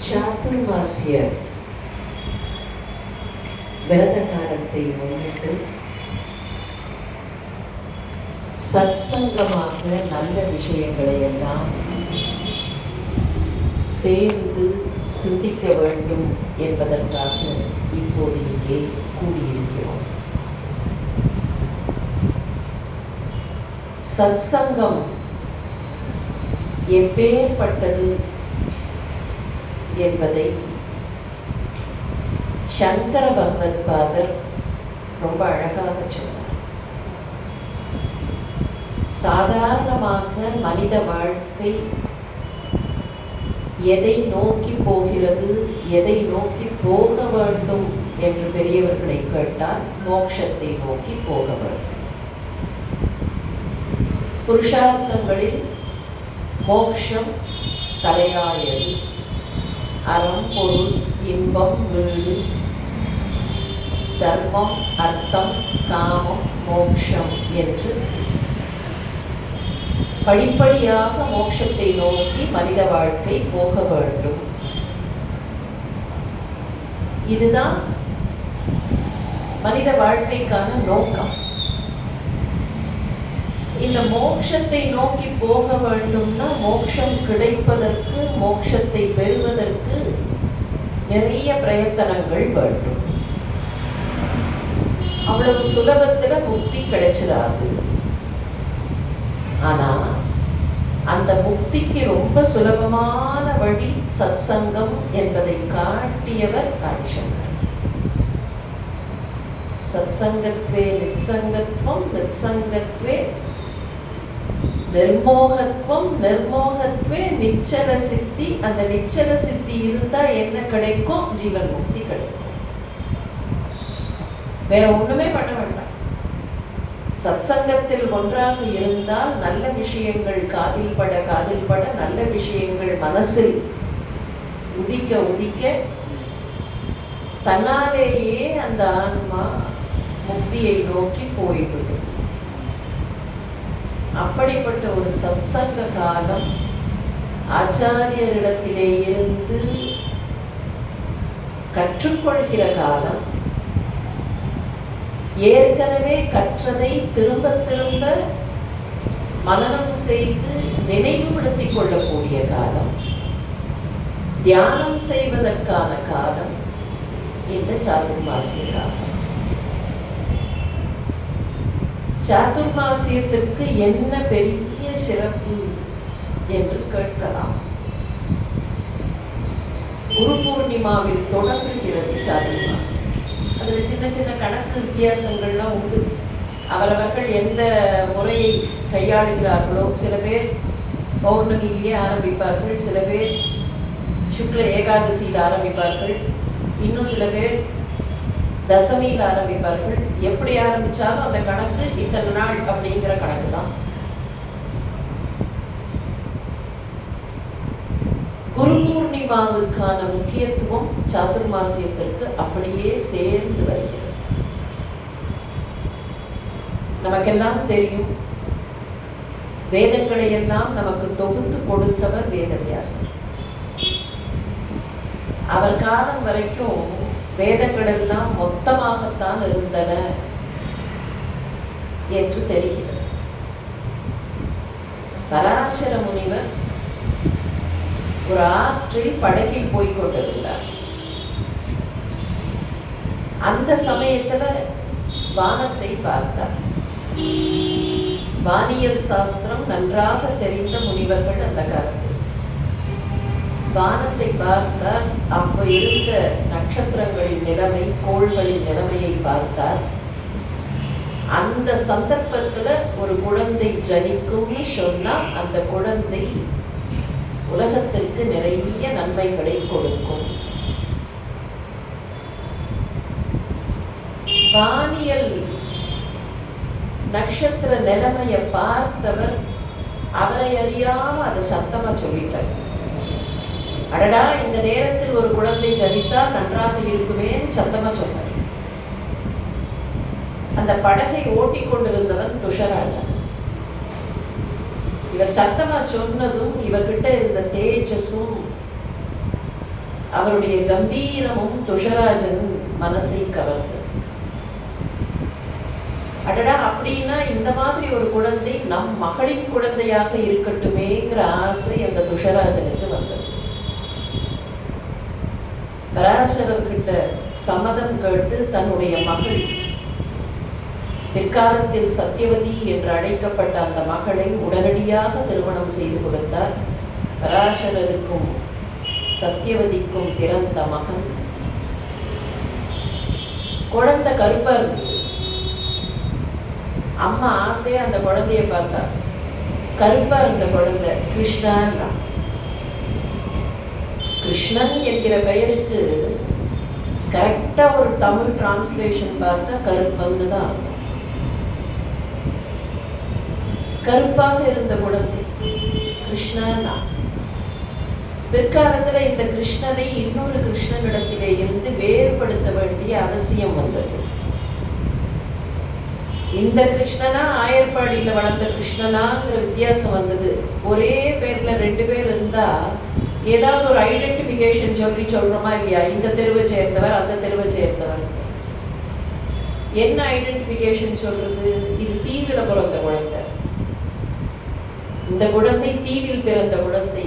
சாதுர்மாசிய விரத காலத்தை முன்னிட்டு சத்சங்கமாக நல்ல விஷயங்களை எல்லாம் சேர்ந்து சிந்திக்க வேண்டும் என்பதற்காக இப்போது இங்கே கூடியிருக்கிறோம். சத்சங்கம் எப்பேற்பட்டது என்பதை சங்கர பகவத் பாதர் ரொம்ப அழகாக சொன்னார். சாதாரணமாக மனித வாழ்க்கை எதை நோக்கி போகிறது, எதை நோக்கி போக வேண்டும் என்று பெரியவர்களை கேட்டால் மோட்சத்தை நோக்கி போக வேண்டும். புருஷார்த்தங்களில் மோட்சம் தலையாயது. அறம், பொருள், இன்பம், வீடு, தர்மம், அர்த்தம், காமம், மோட்சம் என்று படிப்படியாக மோட்சத்தை நோக்கி மனித வாழ்க்கை போக வேண்டும். இதுதான் மனித வாழ்க்கைக்கான நோக்கம். இந்த மோட்சத்தை நோக்கி போக வேண்டும்னா மோட்சம் கிடைப்பதற்கு, மோட்சத்தை பெறுவதற்கு நிறைய பிரயத்தனங்கள் வேண்டும். அவ்வளவு சுலபத்துல முக்தி கிடைச்சிடாது. ஆனா அந்த முக்திக்கு ரொம்ப சுலபமான வழி சத்சங்கம் என்பதை காட்டியவர் காட்சங்கர். சத்சங்கத்வே நித்சங்கத்வம், நித்சங்கத்வே நிர்மோகத்துவம், நிர்மோகத்வே நிச்சல சித்தி. அந்த நிச்சல சித்தி இருந்தா என்ன கிடைக்கும்? ஜீவன் முக்தி கிடைக்கும். வேற ஒண்ணுமே பண்ண வேண்டாம். சத்சங்கத்தில் ஒன்றாக இருந்தால் நல்ல விஷயங்கள் காதில் பட நல்ல விஷயங்கள் மனசில் உதிக்க உதிக்க தன்னாலேயே அந்த ஆன்மா முக்தியை நோக்கி போய்விடும். அப்படிப்பட்ட ஒரு சத்சங்க காலம் ஆச்சாரியரிடத்திலே இருந்து கற்றுக்கொள்கிற காலம், ஏற்கனவே கற்றதை திரும்ப திரும்ப மனனம் செய்து நினைவுபடுத்திக் கொள்ளக்கூடிய காலம், தியானம் செய்வதற்கான காலம் இந்த சாதுர்மாசிய காலம். சாதுர்மாசியத்திற்கு என்ன பெரிய சிறப்பு என்று கேட்கலாம். குரு பூர்ணிமாவில் தொடங்குகிறது சாதுர்மாசியம். அதுல சின்ன சின்ன கணக்கு வித்தியாசங்கள்லாம் உண்டு. அவரவர்கள் எந்த முறையை கையாளுகிறார்களோ, சில பேர் பௌர்ணமியிலேயே ஆரம்பிப்பார்கள், சில பேர் சுக்ல ஏகாதசியில் ஆரம்பிப்பார்கள், இன்னும் சில பேர் தசமியில் ஆரம்பிப்பார்கள். எப்படி ஆரம்பிச்சாலும் அந்த கணக்கு இத்தனை நாள் அப்படிங்கிற கணக்கு தான். குரு பூர்ணிமாவுக்கான முக்கியத்துவம் சாதுர்மாசியத்திற்கு அப்படியே சேர்ந்து வருகிறது. நமக்கெல்லாம் தெரியும், வேதங்களை எல்லாம் நமக்கு தொகுத்து கொடுத்தவர் வேதவியாசர். அவர் காலம் வரைக்கும் வேதங்கள் எல்லாம் மொத்தமாகத்தான் இருந்தன என்று தெரிகிறது. பராசர முனிவர் ஒரு ஆற்றில் படகில் போய்கொண்டிருந்தார். அந்த சமயத்துல வானத்தை பார்த்தார். வானியல் சாஸ்திரம் நன்றாக தெரிந்த முனிவர்கள் அந்த காலத்தில் வானத்தை பார்த்தார். அப்ப இருந்த நட்சத்திரங்களின் நிலைமை, கோள்களின் நிலைமையை பார்த்தார். அந்த சந்தர்ப்பத்துல ஒரு குழந்தை ஜனிக்கும்னு சொன்னா அந்த குழந்தை உலகத்திற்கு நிறைய நன்மைகளை கொடுக்கும். வானியல் நட்சத்திர நிலைமையை பார்த்தவர் அவரை அறியாம அதை சத்தமா சொல்லிட்டார். அடடா, இந்த நேரத்தில் ஒரு குழந்தை ஜனித்தால் நன்றாக இருக்குமே சத்தமா சொன்னார். அந்த படகை ஓட்டி கொண்டிருந்தவன் துஷராஜன். இவர் சத்தமா சொன்னதும் இவர்கிட்ட இருந்த தேஜஸும் அவருடைய கம்பீரமும் துஷராஜன் மனசை கவர்ந்தது. அடடா, அப்படின்னா இந்த மாதிரி ஒரு குழந்தை நம் மகளின் குழந்தையாக இருக்கட்டுமேங்கிற ஆசை அந்த துஷராஜனுக்கு வந்தது. பராசரர்கிட்ட சம்மதம் கேட்டு தன்னுடைய மகள், பிற்காலத்தில் சத்தியவதி என்று அழைக்கப்பட்ட அந்த மகளை உடனடியாக திருமணம் செய்து கொடுத்தார். பராசரருக்கும் சத்தியவதிக்கும் பிறந்த மகன். குழந்தை கருப்பா இருக்கு. அம்மா ஆசையா அந்த குழந்தைய பார்த்தா. கருப்பா இருந்த குழந்தை கிருஷ்ணன். கிருஷ்ணன் என்கிற பெயருக்கு கரெக்டா ஒரு தமிழ் டிரான்ஸ்லேஷன் பார்த்தா கருப்பன்னு தான். கருப்பாக இருந்த குழந்தை கிருஷ்ணன். பிற்காலத்துல இந்த கிருஷ்ணனை இன்னொரு கிருஷ்ணனிடத்திலே இருந்து வேறுபடுத்த வேண்டிய அவசியம் வந்தது. இந்த கிருஷ்ணனா ஆயர்பாடியில வளர்ந்த கிருஷ்ணனாங்கிற வித்தியாசம் வந்தது. ஒரே பேர்ல ரெண்டு பேர் இருந்தா ஏதாவது ஒரு ஐடென்டிபிகேஷன் சொல்றோமா இல்லையா? இந்த தெருவை சேர்ந்தவர், அந்த தெருவை சேர்ந்தவர். என்ன ஐடென்டிபிகேஷன் சொல்றது? இது தீவில பிறந்த குழந்தை, இந்த குழந்தை தீவில் பிறந்த குழந்தை,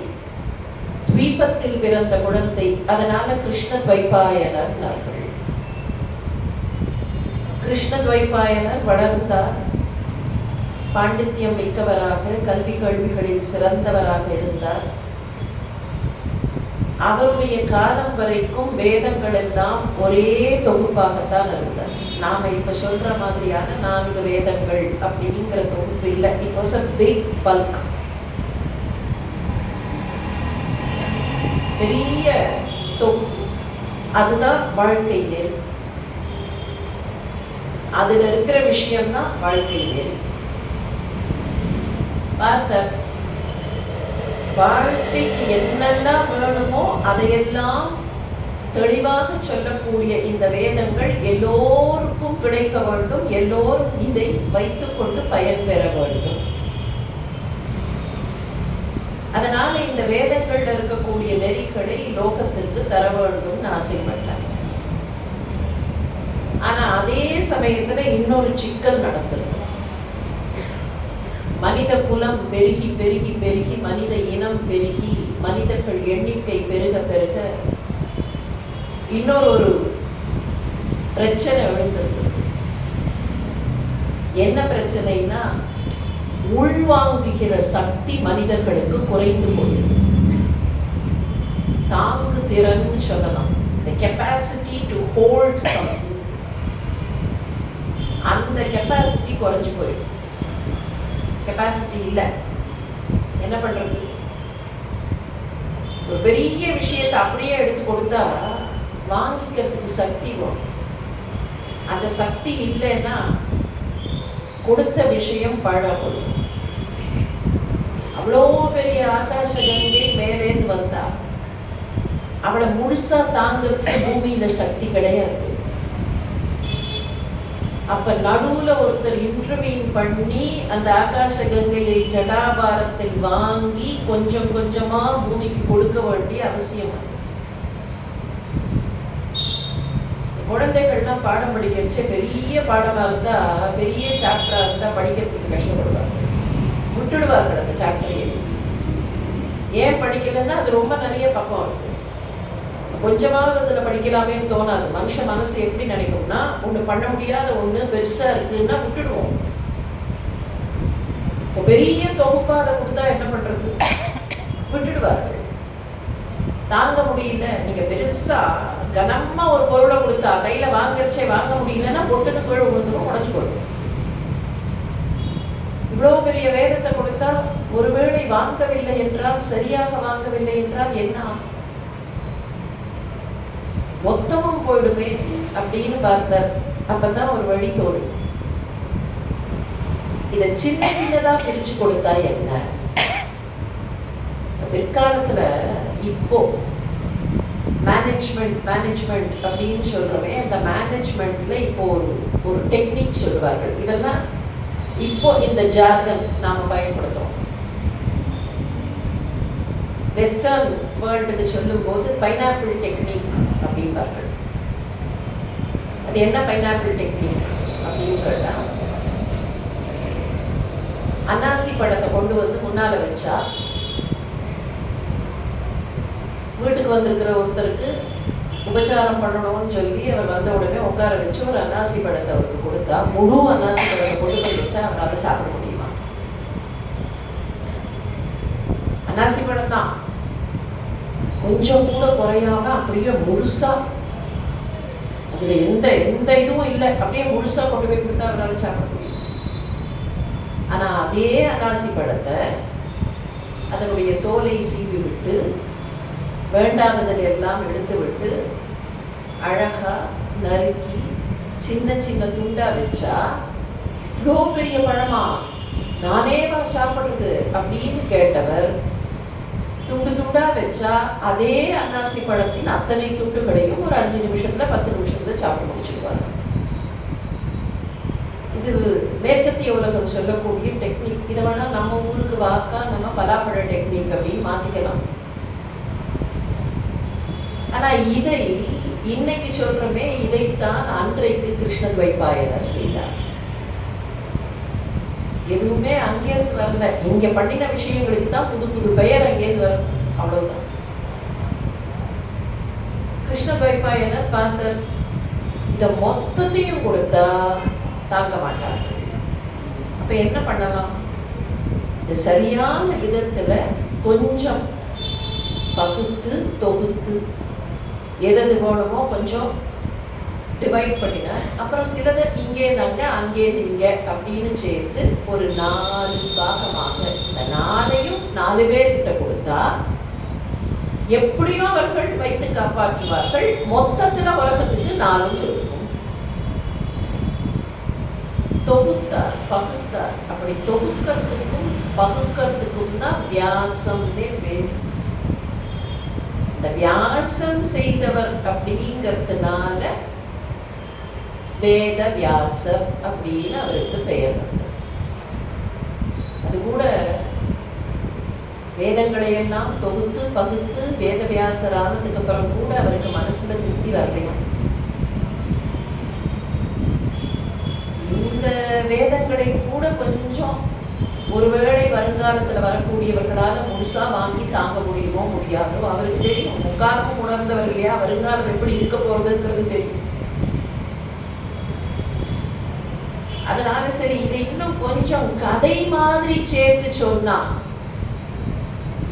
தீபத்தில் பிறந்த குழந்தை. அதனால கிருஷ்ண துவைபாயனர். கிருஷ்ண துவைபாயனர் வளர்ந்தார். பாண்டித்யம் மிக்கவராக, கல்வி கேள்விகளில் சிறந்தவராக இருந்தார். அவருடைய காலம் வரைக்கும் வேதங்கள் எல்லாம் ஒரே தொகுப்பாகத்தான் இருந்தார். நாம இப்ப சொல்ற மாதிரியான 4 வேதங்கள் அப்படிங்கிற தொகுப்பு இல்லை. It was a big bulk. பெரிய தொகுப்பு. அதுதான் வாழ்க்கை நெறி. அதுல இருக்கிற விஷயம்தான் வாழ்க்கை நெறி. பார்த்த வாழ்க்கைக்கு என்னெல்லாம் வேணுமோ அதையெல்லாம் தெளிவாக சொல்லக்கூடிய இந்த வேதங்கள் எல்லோருக்கும் கிடைக்க வேண்டும். எல்லோரும் இதை வைத்துக் கொண்டு பயன் பெற வேண்டும். அதனால இந்த வேதங்கள்ல இருக்கக்கூடிய நெறிகளை லோகத்திற்கு தர வேண்டும் ஆசைப்பட்டார். ஆனா அதே சமயத்துல இன்னொரு சிக்கல் நடந்திருக்கு. மனித குலம் பெருகி பெருகி பெருகி, மனித இனம் பெருகி, மனிதர்கள் எண்ணிக்கை பெருக பெருக இன்னொரு பிரச்சனை எழுந்திருக்கு. என்ன பிரச்சனைனா, உள்வாங்குகிற சக்தி மனிதர்களுக்கு குறைந்து போயிடும். தாங்கு திறன் சொல்லலாம். the capacity to hold something, அந்த கெப்பாசிட்டி குறைஞ்சு போயிடும். கெப்பாசிட்டி இல்லை. என்ன பண்றது? ஒரு பெரிய விஷயத்தை அப்படியே எடுத்து கொடுத்தா வாங்கிக்கிறதுக்கு சக்தி வரும். அந்த சக்தி இல்லைன்னா கொடுத்த விஷயம் பழகும். அவ்வளோ பெரிய ஆகாச கங்கை மேலேந்து வந்தா அவளை முழுசா தாங்கிறதுக்கு பூமியில சக்தி கிடையாது. அப்ப நடுவுல ஒருத்தர் இன்டர்வீன் பண்ணி அந்த ஆகாச கங்கையை ஜடாபாரத்தில் வாங்கி கொஞ்சம் கொஞ்சமா பூமிக்கு கொடுக்க வேண்டிய அவசியம். குழந்தைகள்லாம் பாடம் படிக்கிறச்சே பெரிய பாடமா இருந்தா, பெரிய சாப்டரா இருந்தா படிக்கிறதுக்கு கஷ்டப்படுவாங்க, விட்டுடுவார்கள் அந்த சாப்டரையே. ஏன் படிக்கலன்னா அது ரொம்ப நிறைய பக்கம் இருக்கு. கொஞ்சமாவது அதுல படிக்கலாமேன்னு தோணாது. மனுஷ மனசு எப்படி நினைக்கும்னா, ஒண்ணு பண்ண முடியாத ஒண்ணு பெருசா இருக்குன்னா விட்டுடுவோம். பெரிய தொகுப்பா அதை கொடுத்தா என்ன பண்றது? விட்டுடுவார்கள். தாங்க முடியல, நீங்க பெருசா கனமா ஒரு பொருளை கொடுத்தா கையில வாங்கச்சே வாங்க முடியலன்னா பொட்டுன்னு கீழே விழுந்துடும், உடஞ்சு போயிடும். இவ்வளவு பெரிய வேதத்தை கொடுத்தா ஒருவேளை வாங்கவில்லை என்றால், சரியாக வாங்கவில்லை என்றால் என்ன ஆகும்? மொத்தமும் போயிடுமே அப்படின்னு பார்த்தார். அப்பதான் ஒரு வழி தோணுது. இத சின்ன சின்னதா பிரிச்சு கொடுத்தா என்ன? பிற்காலத்துல இப்போ மேனேஜ்மெண்ட் அப்படின்னு சொல்றோமே, அந்த மேனேஜ்மெண்ட்ல இப்போ ஒரு டெக்னிக் சொல்லுவார்கள். இதெல்லாம் இப்போ இந்த ஜார்கன் நாம பயன்படுத்துறோம். வெஸ்டர்ன் வேர்ல்டுன்னு சொல்லும்போது பைனாப்பிள் டெக்னிக் அப்படின்பார்கள். அது என்ன பைனாப்பிள் டெக்னிக் அப்படின்றதா, அன்னாசி பழத்தை கொண்டு வந்து முன்னால வச்சா வீட்டுக்கு வந்திருக்கிற ஒருத்தருக்கு உபச்சாரம் பண்ணணும்னு சொல்லி அவர் வந்த உடனே உட்கார வச்சு ஒரு அன்னாசி பழத்தை அவருக்கு கொடுத்தா, முழு அன்னாசி பழத்தை கொண்டு போய் வச்சா அவரால் சாப்பிட முடியுமா? அன்னாசி பழம் தான், கொஞ்சம் கூட குறையாம அப்படியே முழுசா, அதுல எந்த இதுவும் இல்லை, அப்படியே முழுசா கொண்டு போய் கொடுத்தா அவரால் சாப்பிட முடியும். ஆனா அதே அன்னாசி பழத்தை அதனுடைய தோலை சீவி விட்டு வேண்டாததில் எல்லாம் எடுத்து விட்டு அழகா நறுக்கி சின்ன சின்ன துண்டா வச்சா, இவ்வளோ பெரிய பழமா நானே சாப்பிடுறது அப்படின்னு கேட்டவர் துண்டு துண்டா வச்சா அதே அன்னாசி பழத்தின் அத்தனை துண்டுகளையும் ஒரு 5 நிமிஷத்துல 10 நிமிஷத்துல சாப்பிட்டு முடிச்சுடுவாங்க. இது மேற்கத்திய உலகம் சொல்லக்கூடிய டெக்னிக். இதை வேணா நம்ம ஊருக்கு வாக்கா நம்ம பலாப்பழ டெக்னிக் அப்படின்னு மாத்திக்கலாம். ஆனா இதை இன்னைக்கு சொல்றோமே, இதைத்தான் அன்றைக்கு கிருஷ்ணத்வைபாயனர் செய்தார். எதுவுமே அங்கேருந்து வரல, இங்க பண்ணின விஷயங்களுக்கு தான் புது புது பெயர் அங்கேருந்து வரும், அவ்வளவுதான். கிருஷ்ணத்வைபாயனர் பார்த்த இந்த மொத்தத்தையும் கொடுத்தா தாங்க மாட்டார். அப்ப என்ன பண்ணலாம்? இந்த சரியான விதத்துல கொஞ்சம் பகுத்து தொகுத்து எது வேணுமோ கொஞ்சம் டிவைட் பண்ணினார். அப்புறம் சிலதை இங்கே தாங்க அங்கே இங்க அப்படின்னு சேர்த்து ஒரு 4 பாகமாக, இந்த 4ஐயும் 4 பேர்கிட்ட கொடுத்தா எப்படியோ அவர்கள் வைத்து காப்பாற்றுவார்கள். மொத்தத்துல உலகத்துக்கு 4 இருக்கும். தொகுத்தார், பகுத்தார். அப்படி தொகுக்கிறதுக்கும் பகுக்கிறதுக்கும் தான் வியாசம்னே பேர். இந்த வியாசம் செய்தவர் அப்படிங்கிறதுனால வேத வியாசர் அப்படின்னு அவருக்கு பெயர் வந்தது. அது கூட வேதங்களை எல்லாம் தொகுத்து பகுத்து வேத வியாசர் ஆனதுக்கு அப்புறம் கூட அவருக்கு மனசுல திருப்தி வரலையா? இந்த வேதங்களை கூட கொஞ்சம் ஒருவேளை வருங்காலத்துல வரக்கூடியவர்களால முழுசா வாங்கி தாங்க முடியுமோ முடியாதோ அவருக்கு தெரியும். முக்காலமும் உணர்ந்தவர் இல்லையா, வருங்காலம் எப்படி இருக்க போறதுங்கிறது தெரியும். அதனால சரி, இதை இன்னும் கொஞ்சம் கதை மாதிரி சேர்த்து சொன்னா,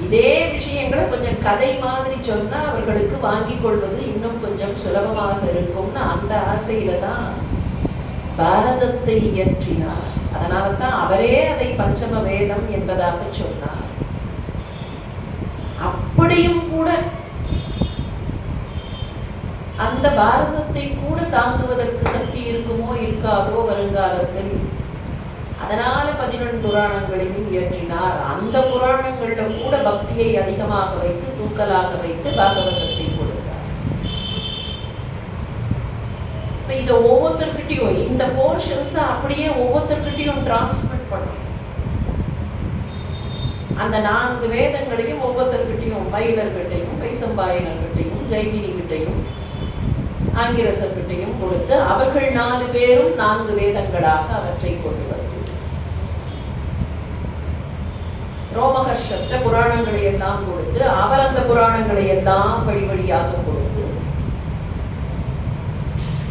இதே விஷயங்களை கொஞ்சம் கதை மாதிரி சொன்னா அவர்களுக்கு வாங்கிக் கொள்வது இன்னும் கொஞ்சம் சுலபமாக இருக்கும்னு அந்த ஆசையில தான் பாரதத்தை இயற்றினார். அதனால்தான் அவரே அதை பஞ்சம வேதம் என்பதாக சொன்னார். அப்படியும் கூட அந்த பாரதத்தை கூட தாங்குவதற்கு சக்தி இருக்குமோ இருக்காதோ வருங்காலத்தில். அதனால 11 புராணங்களையும் இயற்றினார். அந்த புராணங்கள்ல கூட பக்தியை அதிகமாக வைத்து தூக்கலாக வைத்து பாகவதத்தை கொடுத்தார். இதை ஒவ்வொருத்தர்கிட்டையும் இந்த போர்ஷன்ஸ் அப்படியே ஒவ்வொருத்தர்கிட்டையும் டிரான்ஸ்மிட் பண்ணும். அந்த 4 வேதங்களையும் ஒவ்வொருத்தர்கிட்டையும், பைலர்கிட்டையும், வைசம்பாயனர்கிட்டையும், ஜெய்மினிகிட்டையும், ஆங்கிரசர்கிட்டையும் கொடுத்து அவர்கள் 4 பேரும் 4 வேதங்களாக அவற்றை கொண்டு வந்து ரோமஹர்ஷற்ற புராணங்களை எல்லாம் கொடுத்து அவர் அந்த புராணங்களை எல்லாம் வழி வழியாக கொடுத்து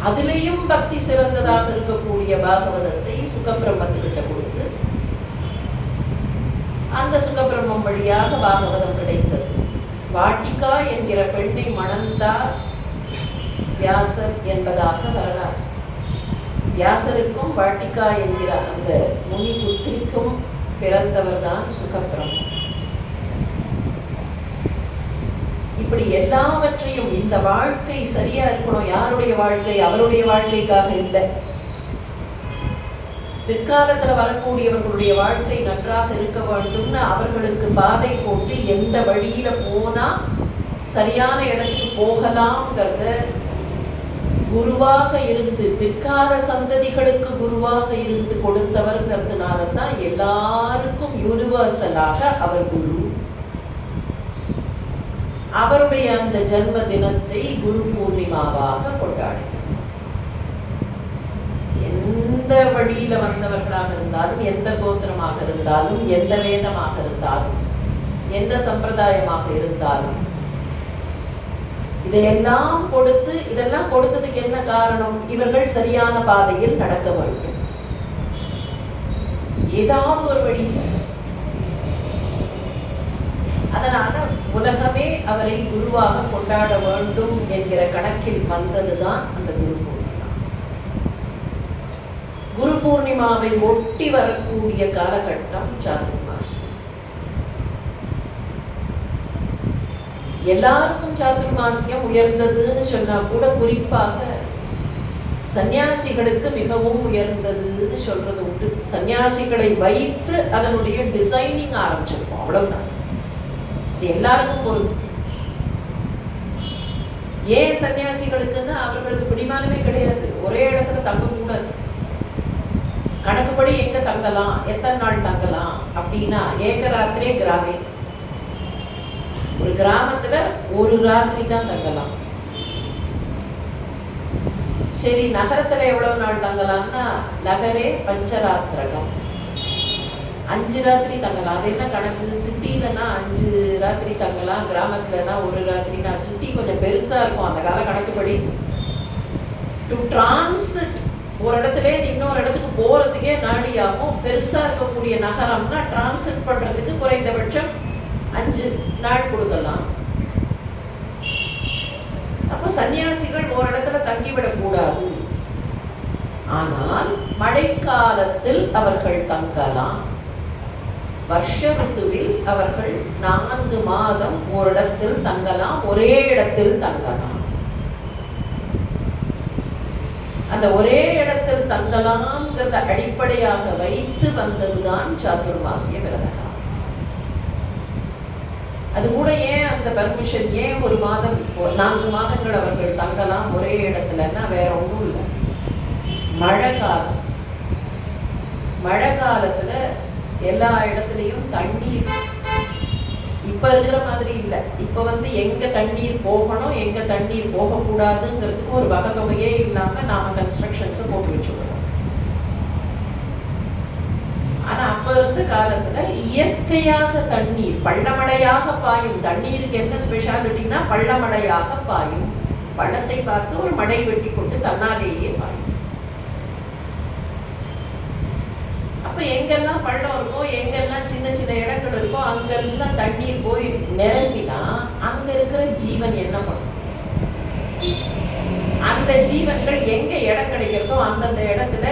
அதிலேயும் பக்தி சிறந்ததாக இருக்கக்கூடிய பாகவதத்தை சுகபிரம்மத்துக்கிட்ட கொடுத்து அந்த சுகபிரம்மம் வழியாக பாகவதம் கிடைத்தது. வாட்டிகா என்கிற பெண்ணை மணந்தார் வியாசர் என்பதாக வரலாறு. வியாசருக்கும் வாட்டிகா என்கிற அந்த முனி புத்திரிக்கும் பிறந்தவர் தான் சுகபிரம்மம். இப்படி எல்லாவற்றையும் இந்த வாழ்க்கை சரியா இருக்கணும். யாருடைய வாழ்க்கை? அவருடைய வாழ்க்கைக்காக இல்லை. பிற்காலத்துல வரக்கூடியவர்களுடைய வாழ்க்கை நன்றாக இருக்க வேண்டும்னு அவர்களுக்கு பாதை போட்டு எந்த வழியில போனா சரியான இடத்துக்கு போகலாம்ங்கிறத குருவாக இருந்து பிற்கால சந்ததிகளுக்கு குருவாக இருந்து கொடுத்தவர்ங்கிறதுனால தான் எல்லாருக்கும் யூனிவர்சலாக அவர் குரு. அவருடைய அந்த ஜன்ம தினத்தை குரு பூர்ணிமாவாக கொண்டாடுகிறோம். எந்த வழியில வந்தவர்களாக இருந்தாலும், எந்த கோத்திரமாக இருந்தாலும், எந்த வேதமாக இருந்தாலும், எந்த சம்பிரதாயமாக இருந்தாலும், இதெல்லாம் கொடுத்ததுக்கு என்ன காரணம்? இவர்கள் சரியான பாதையில் நடக்க வேண்டும். ஏதாவது ஒரு வழி. அதனால உலகமே அவரை குருவாக கொண்டாட வேண்டும் என்கிற கணக்கில் வந்ததுதான் அந்த குரு பூர்ணிமா. குரு பூர்ணிமாவை ஒட்டி வரக்கூடிய காலகட்டம் சாதுர்மாசி. எல்லாருக்கும் சாதுர்மாசியம் உயர்ந்ததுன்னு சொன்னா கூட குறிப்பாக சன்னியாசிகளுக்கு மிகவும் உயர்ந்ததுன்னு சொல்றது உண்டு. சன்னியாசிகளை வைத்து அதனுடைய டிசைனிங் ஆரம்பிச்சிருக்கோம், அவ்வளவுதான். இது எல்லாருக்கும் பொருந்தும். ஏன் சன்னியாசிகளுக்குன்னு அவர்களுக்கு பிடிமானமே கிடையாது. ஒரே இடத்துல தங்கக்கூடாது. கணக்குப்படி எங்க தங்கலாம், எத்தனை நாள் தங்கலாம் அப்படின்னா ஏகராத்திரே கிராமே. ஒரு கிராமத்துல ஒரு ராத்திரி தான் தங்கலாம். சரி, நகரத்துல எவ்வளவு நாள் தங்கலாம்னா நகரே பஞ்சராத்திரகம், 5 ராத்திரி தங்கலாம். அது என்ன கணக்கு? சிட்டிலனா 5 ராத்திரி தங்கலாம், கிராமத்துலனா ஒரு ராத்திரினா. சிட்டி கொஞ்சம் பெருசா இருக்கும் அந்த கால கணக்குப்படி. டு டிரான்சிட் ஒரு இடத்துல இன்னொரு இடத்துக்கு போறதுக்கே நாடி ஆகும். பெருசா இருக்கக்கூடிய நகரம்னா டிரான்சிட் பண்றதுக்கு குறைந்தபட்சம் 5 நாள் கொடுக்கலாம். அப்ப சன்னியாசிகள் ஒரு இடத்துல தங்கிவிடக் கூடாது. ஆனால் மழைக்காலத்தில் அவர்கள் தங்கலாம். வருஷ ருத்துவில் அவர்கள் 4 மாதம் ஒரு இடத்தில் தங்கலாம், ஒரே இடத்தில் தங்கலாம். அந்த ஒரே இடத்தில் தங்கலாம்ங்கிறத அடிப்படையாக வைத்து வந்ததுதான் சாதுர்மாசிய விரதம். அது கூட ஏன் அந்த பர்மிஷன், ஏன் 1 மாதம் 4 மாதங்கள் அவர்கள் தங்கலாம் ஒரே இடத்துலன்னா வேற ஒன்றும் இல்லை. மழை காலத்துல எல்லா இடத்துலையும் தண்ணீர் இப்ப இருக்கிற மாதிரி இல்லை. இப்ப எங்க தண்ணீர் போகணும், எங்க தண்ணீர் போகக்கூடாதுங்கிறதுக்கு ஒரு வகை தொகையே இல்லாம நாம கன்ஸ்ட்ரக்ஷன்ஸை போட்டு வச்சுக்கிறோம். ஆனா அப்ப இருந்த காலத்துல இயற்கையாக தண்ணீர் பள்ளமடையாக பாயும். தண்ணீருக்கு என்ன ஸ்பெஷாலிட்டினா பள்ளமடையாக பாயும். பள்ளத்தை பார்த்து ஒரு மடை வெட்டி கொண்டு தன்னாலேயே பாயும். அப்ப எங்கெல்லாம் பள்ளம் இருக்கோ, எங்கெல்லாம் சின்ன சின்ன இடங்கள் இருக்கோ, அங்கெல்லாம் தண்ணீர் போய் நிரம்பினா அங்க இருக்கிற ஜீவன் என்ன பண்ணும்? அந்த ஜீவன்கள் எங்க இடம் கிடைக்கிறதோ அந்தந்த இடத்துல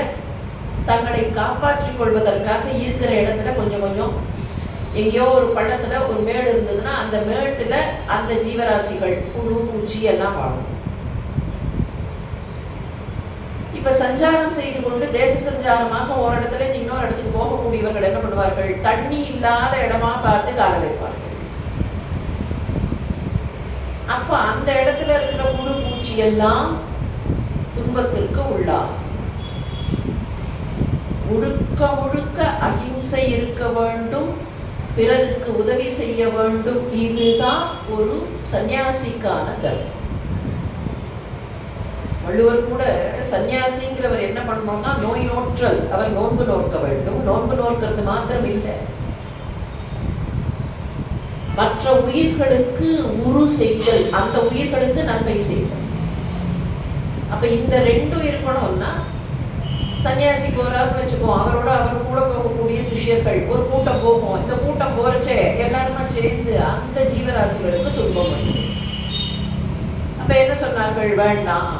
தங்களை காப்பாற்றிக் கொள்வதற்காக இருக்கிற இடத்துல கொஞ்சம் கொஞ்சம் எங்கேயோ ஒரு பள்ளத்துல ஒரு மேடு இருந்ததுன்னா அந்த மேட்டுல அந்த ஜீவராசிகள் புழு பூச்சி எல்லாம் வாழும். இப்ப சஞ்சாரம் செய்து கொண்டு தேச சஞ்சாரமாக ஒரு இடத்துல இருந்து இன்னொரு இடத்துக்கு போகக்கூடியவர்கள் என்ன பண்ணுவார்கள்? தண்ணி இல்லாத இடமா பார்த்து கால வைப்பார்கள். அப்ப அந்த இடத்துல இருக்கிற புழு பூச்சி எல்லாம் துன்பத்திற்கு உள்ளாகும். முழுக்க முழுக்க அஹிம்சை இருக்க வேண்டும், பிறருக்கு உதவி செய்ய வேண்டும். இதுதான் ஒரு சன்னியாசிக்கான தர்மம். வள்ளுவர் கூட சன்னியாசிங்கிறவர் என்ன பண்ணணும்னா நோய் நோற்றல், அவர் நோன்பு நோக்க வேண்டும். நோன்பு நோக்கிறது மாத்திரம் இல்லை, மற்ற உயிர்களுக்கு உரு செய்தல், அந்த உயிர்களுக்கு நன்மை செய்தல். அப்ப இந்த 2 இருக்கணும்னா சன்னியாசி போறாருன்னு வச்சுக்கோ, அவர் கூட போகக்கூடிய சிஷ்யர்கள் ஒரு கூட்டம் போகும். இந்த கூட்டம் போறச்சே எல்லாருமா சேர்ந்து அந்த ஜீவராசிகளுக்கு துன்பம் வந்து. அப்ப என்ன சொன்னார்கள்? வேண்டாம்,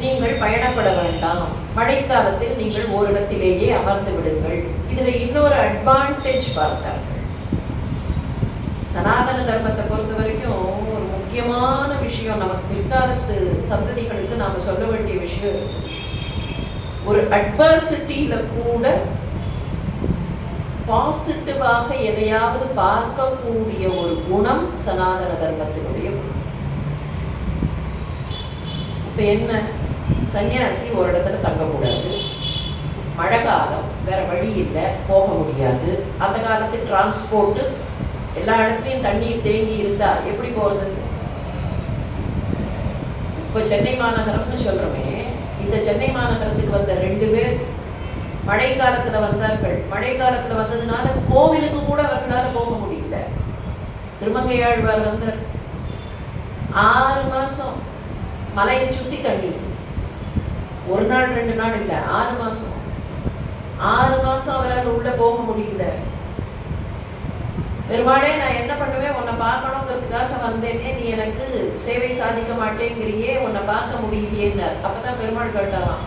நீங்கள் பயணப்பட வேண்டாம், மழைக்காலத்தில் நீங்கள் ஓரிடத்திலேயே அமர்ந்து விடுங்கள். இதுல இன்னொரு அட்வான்டேஜ் பார்த்தார்கள். சனாதன தர்மத்தை பொறுத்த வரைக்கும் ஒரு முக்கியமான விஷயம், நமக்கு பிற்காலத்து சந்ததிகளுக்கு நாம சொல்ல வேண்டிய விஷயம், ஒரு அட்வர்சிட்டியில கூட பாசிட்டிவாக எதையாவது பார்க்கக்கூடிய ஒரு குணம் சனாதன தர்மத்தினுடைய குணம். இப்ப என்ன, சன்னியாசி ஒரு இடத்துல தங்கக்கூடாது, மழை காலம் வேற வழி இல்லை, போக முடியாது. அந்த காலத்தில் டிரான்ஸ்போர்ட் எல்லா இடத்துலையும் தண்ணீர் தேங்கி இருந்தா எப்படி போறது? இப்போ சென்னை மாநகரம்னு சொல்றோமே, இந்த சென்னை மாநகரத்துக்கு வந்த 2 பேர் மழை காலத்துல வந்தார்கள். மழை காலத்துல வந்ததுனால கோவிலுக்கு கூட அவர்களால போக முடியல. திருமங்கையாழ்வார் வந்தார். 6 மாசம் மலையை சுத்தி தண்ணி, 1 நாள் 2 நாள் இல்லை, 6 மாசம். 6 மாசம் அவரால் உள்ள போக முடியல. பெருமாளே, நான் என்ன பண்ணுவேன், உன்னை பார்க்கணுங்கிறதுக்காக வந்தேனே, நீ எனக்கு சேவை சாதிக்க மாட்டேங்கிறியே, உன்னை பார்க்க முடியலையேன்னார். அப்பதான் பெருமாள் கேட்டாராம்,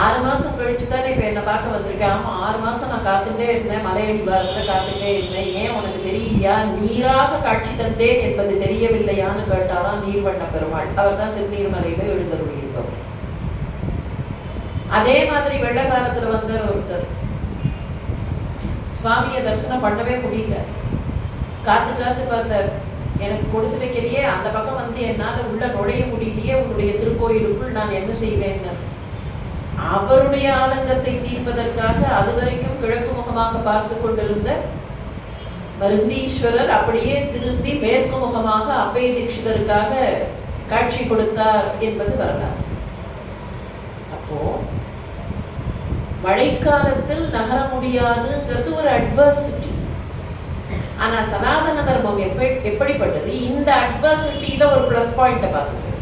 6 மாசம் கழிச்சு தானே இப்ப என்னை பார்க்க வந்திருக்கேன். ஆமா, 6 மாசம் நான் காத்துட்டே இருந்தேன், மலையடி பாரத்தை காத்துட்டே இருந்தேன். ஏன் உனக்கு தெரியலையா? நீராக காட்சி தந்தேன் என்பது தெரியவில்லையான்னு கேட்டாராம் நீர்வண்ண பெருமாள். அவர் தான் திருநீர்மலையில எழுந்தருளியிருக்கோம். அதே மாதிரி வெள்ள காலத்துல வந்த ஒருத்தர் சுவாமியை தரிசனம் பண்ணவே முடியல. காத்து காத்து பார்த்தார். எனக்கு கொடுத்து வைக்கிறியே, அந்த பக்கம் வந்து என்னால் உள்ள நுழைய முடியலையே, உன்னுடைய திருக்கோயிலுக்குள் நான் என்ன செய்வேன்னு. அவருடைய ஆலங்கத்தை தீர்ப்பதற்காக அதுவரைக்கும் கிழக்கு முகமாக பார்த்து கொண்டிருந்த மருந்தீஸ்வரர் அப்படியே திரும்பி மேற்கு முகமாக அப்பய தீட்சிதருக்காக காட்சி கொடுத்தார் என்பது வரலாறு. அப்போ மழைக்காலத்தில் நகர முடியாதுங்கிறது ஒரு அட்வர்சிட்டி. ஆனா சனாதன தர்மம் எப்படிப்பட்டது? இந்த அட்வர்சிட்டியில ஒரு பிளஸ் பாயிண்ட பார்க்குது.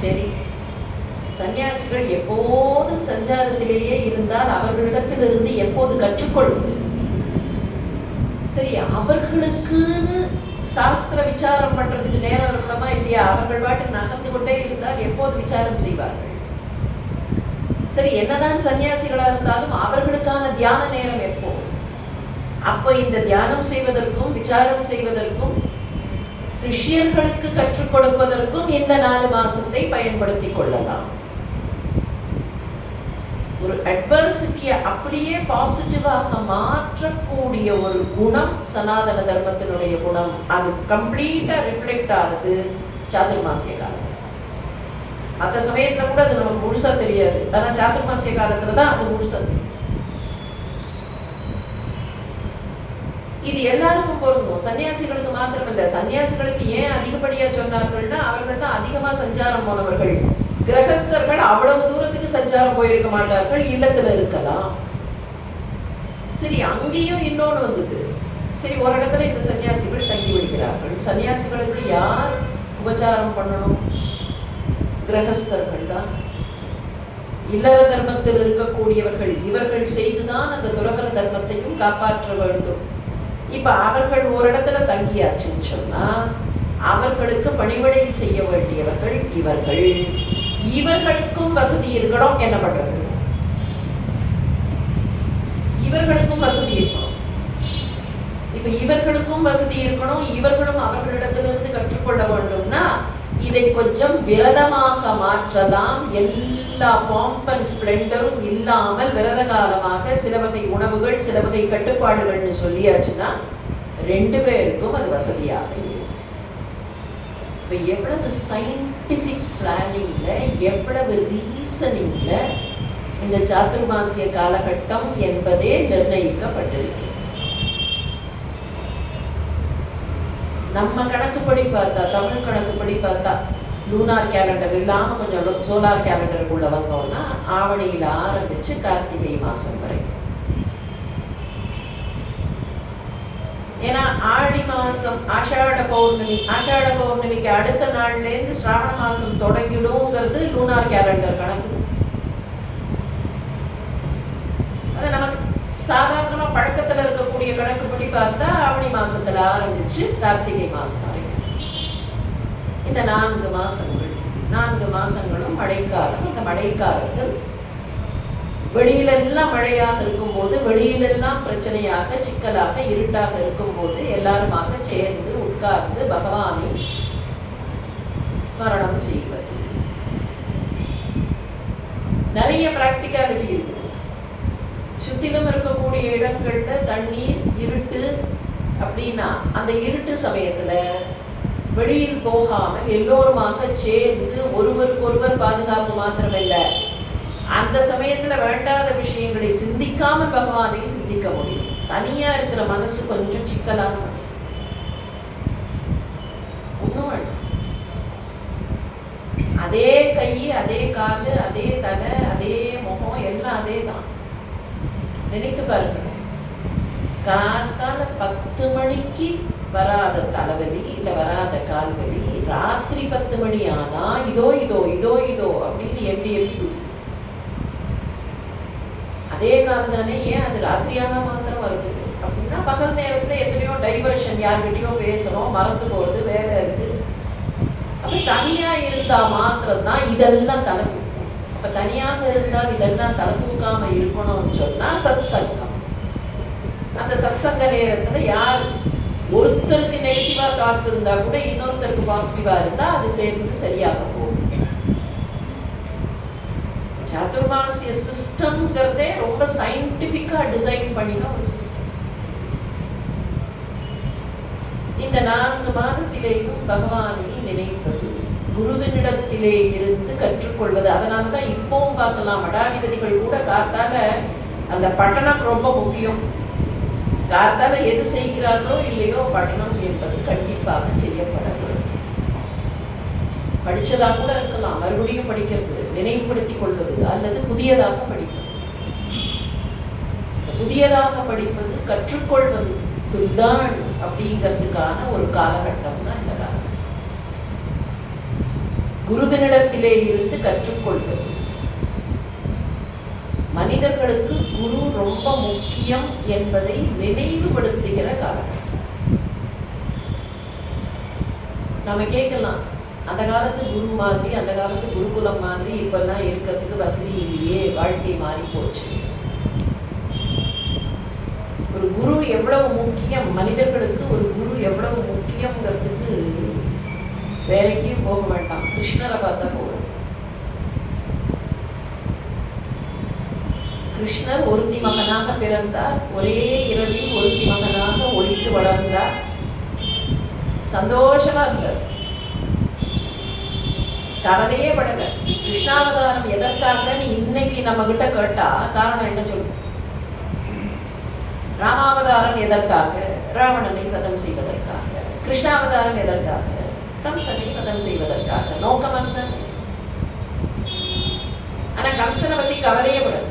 சரி, சன்னியாசிகள் எப்போதும் சஞ்சாரத்திலேயே இருந்தால் அவர்களிடத்திலிருந்து எப்போது கற்றுக்கொள்வது? சரி, அவர்களுக்குன்னு சாஸ்திர விசாரம் பண்றதுக்கு நேரம் இருக்கணுமா இல்லையா? அவர்கள் பாட்டு நகர்ந்து கொண்டே இருந்தால் எப்போது விசாரம் செய்வார்கள்? சரி, என்னதான் சன்னியாசிகளா இருந்தாலும் அவர்களுக்கான தியான நேரம் எப்போ? அப்போ இந்த தியானம் செய்வதற்கும் விசாரம் செய்வதற்கும் சிஷ்யர்களுக்கு கற்றுக் கொடுப்பதற்கும் இந்த 4 மாசத்தை பயன்படுத்தி கொள்ளலாம். ஒரு அட்வர்சிட்டியை அப்படியே பாசிட்டிவாக மாற்றக்கூடிய ஒரு குணம் சனாதன தர்மத்தினுடைய குணம். அது கம்ப்ளீட்டா ரிஃப்ளெக்ட் ஆகுது சாதுர்மாசிய காலம். மற்ற சமயத்துல கூட அது நமக்கு முழுசா தெரியாது. ஆனா சாதுர்மாசிய காலத்துலதான் அது முழுசா தெரியும். இது எல்லாருக்கும் பொருந்தும், சன்னியாசிகளுக்கு மாத்திரம் இல்ல. சன்னியாசிகளுக்கு ஏன் அதிகப்படியா சொன்னார்கள்னா, அவர்கள் தான் அதிகமா சஞ்சாரம் போனவர்கள். கிரகஸ்தர்கள் அவ்வளவு தூரத்துக்கு சஞ்சாரம் போயிருக்க மாட்டார்கள், இல்லத்துல இருக்கலாம். சரி, அங்கேயும் இன்னொன்னு வந்தது. சரி, ஒரு இடத்துல இந்த சன்னியாசிகள் தங்கி விடுகிறார்கள். சன்னியாசிகளுக்கு யார் உபச்சாரம் பண்ணணும்? கிரகஸ்தர்கள் தான். இல்லற தர்மத்தில் இருக்கக்கூடியவர்கள். இவர்கள் செய்துதான் அந்த துறவர தர்மத்தையும் காப்பாற்ற வேண்டும். இப்ப அவர்கள் ஒரு இடத்துல தங்கியாச்சுன்னு சொன்னா அவர்களுக்கு பணிவிடை செய்ய வேண்டியவர்கள் இவர்கள். இவர்களுக்கும் வசதி இருக்கணும். என்ன பண்றது? இவர்களுக்கும் வசதி இருக்கணும். இப்ப இவர்களுக்கும் வசதி இருக்கணும், இவர்களும் அவர்களிடத்திலிருந்து கற்றுக்கொள்ள வேண்டும்னா இதை கொஞ்சம் விரதமாக மாற்றலாம். எல்லா பாம்ப் அண்ட் ஸ்பிளெண்டரும் இல்லாமல் விரத காலமாக சில வகை உணவுகள், சில வகை கட்டுப்பாடுகள்னு சொல்லியாச்சுன்னா 2 பேருக்கும் அது வசதியாக இருக்கும். இப்போ எவ்வளவு சயின்டிஃபிக் பிளானிங்ல, எவ்வளவு ரீசனிங்ல இந்த சாதுர்மாசிய காலகட்டம் என்பதே நிர்ணயிக்கப்பட்டிருக்கு. நம்ம கணக்குப்படி பார்த்தா, தமிழ் கணக்குப்படி பார்த்தா, லூனார் கேலண்டர் இல்லாமல் கொஞ்சம் சோலார் கேலண்டருக்குள்ள வந்தோம்னா ஆவணியில் ஆரம்பிச்சு கார்த்திகை மாசம் வரைக்கும். ஏன்னா ஆடி மாசம் ஆஷாட பௌர்ணமி, ஆஷாட பௌர்ணமிக்கு அடுத்த நாள்லேருந்து ஸ்ராவண மாசம் தொடங்கிடுங்கிறது லூனார் கேலண்டர் கணக்கு. அது நமக்கு சாதாரணமா பழக்கத்துல இருக்கக்கூடிய கணக்குப்படி பார்த்தா ஆவணி மாசத்துல ஆரம்பிச்சு கார்த்திகை மாசம் வரைக்கும் இந்த 4 மாசங்கள், 4 மாசங்களும் மழைக்காலம். இந்த மழைக்காலத்தில் வெளியிலெல்லாம் மழையாக இருக்கும்போது, வெளியிலெல்லாம் பிரச்சனையாக, சிக்கலாக, இருட்டாக இருக்கும்போது எல்லாருமாக சேர்ந்து உட்கார்ந்து பகவானை ஸ்மரணம் செய்வது. நிறைய பிராக்டிகாலிட்டி இருக்குது. சுத்திலும் இருக்கக்கூடிய இடங்கள்ல தண்ணீர், இருட்டு அப்படின்னா அந்த இருட்டு சமயத்துல வெளியில் போகாமல் எல்லோருமாக சேர்ந்து ஒருவருக்கொருவர் பாதுகாப்பு மாத்திரமில்லை, அந்த சமயத்துல வேண்டாத விஷயங்களை சிந்திக்காமல் பகவானை சிந்திக்க முடியும். தனியா இருக்கிற மனசு கொஞ்சம் சிக்கலான மனசு. ஒண்ணும் வேண்டாம். அதே கை, அதே காலு, அதே தலை, அதே முகம், எல்லாம் அதே தான். நினைத்து பாருங்க, காத்தால 10 மணிக்கு வராத தலைவலி இல்ல வராத கால்வலி ராத்திரி 10 மணி ஆனா இதோ இதோ இதோ இதோ அப்படின்னு எப்படி எப்படி அதே கால் தானே. ஏன் அது ராத்திரியானா மாத்திரம் வருது அப்படின்னா, பகல் நேரத்துல எத்தனையோ டைவர்ஷன், யார்கிட்டயோ பேசுறோம், மறந்து போறது, வேலை இருக்கு. அப்ப தனியா இருந்தா மாத்திரம் தான் இதெல்லாம் தலை தூக்கும். அப்ப தனியாக இருந்தால் இதெல்லாம் தலை தூக்காம இருக்கணும்னு சொன்னா சத் சங்கம். அந்த சத் சங்க நேரத்துல யார் ஒருத்தருக்கு நெகட்டிவா தாட்ஸ் இருந்தா கூட இன்னொருத்தருக்கு பாசிட்டிவா இருந்தா அது சேர்ந்து சரியாக போகும். சாதுர்மாசிய சிஸ்டம்ங்கிறதே ரொம்ப சயின்டிபிக்கா டிசைன் பண்ணின ஒரு சிஸ்டம். இந்த 4 மாதத்திலேயும் பகவானை நினைப்பது, குருவினிடத்திலே இருந்து கற்றுக்கொள்வது. அதனால தான் இப்பவும் பார்க்கலாம், மடாதிபதிகள் கூட காத்தால அந்த பட்டணம் ரொம்ப முக்கியம். காத்தால எது செய்கிறார்களோ இல்லையோ பட்டணம் என்பது கண்டிப்பாக செய்யப்பட வேண்டும். படிச்சதா கூட இருக்கலாம், மறுபடியும் படிக்கிறது, நினைவுபடுத்திக் கொள்வது, அல்லது புதியதாக படிப்பது. புதியதாக படிப்பது, கற்றுக்கொள்வது தான் அப்படிங்கிறதுக்கான ஒரு காலகட்டம் தான் இந்த காலம். குருவினிடத்திலே இருந்து கற்றுக்கொள்வது. மனிதர்களுக்கு குரு ரொம்ப முக்கியம் என்பதை நினைவுபடுத்துகிற காலகட்டம். நம்ம கேட்கலாம், அந்த காலத்து குரு மாதிரி, அந்த காலத்து குருகுலம் மாதிரி இப்பெல்லாம் இருக்கிறதுக்கு வசதி இல்லையே, வாழ்க்கை மாறி போச்சு. ஒரு குரு எவ்வளவு முக்கியம், மனிதர்களுக்கு ஒரு குரு எவ்வளவு முக்கியங்கிறதுக்கு வேற எங்கேயும் போக வேண்டாம், கிருஷ்ணரை பார்த்தா போதும். கிருஷ்ணர் ஒருத்தி மகனாக பிறந்தார், ஒரே இரவில் ஒருத்தி மகனாக ஒளித்து வளர்ந்தார், சந்தோஷமா இருந்தார், கவலையே படல. கிருஷ்ணாவதாரம் எதற்காகன்னு இன்னைக்கு நம்ம கிட்ட கேட்டா காரணம் என்ன சொல்லும்? ராமாவதாரம் எதற்காக? ராவணனை வதம் செய்வதற்காக. கிருஷ்ணாவதாரம் எதற்காக? கம்சனை வதம் செய்வதற்காக. நோக்கம் அந்த. ஆனா கம்சனை பத்தி கவலையே படல.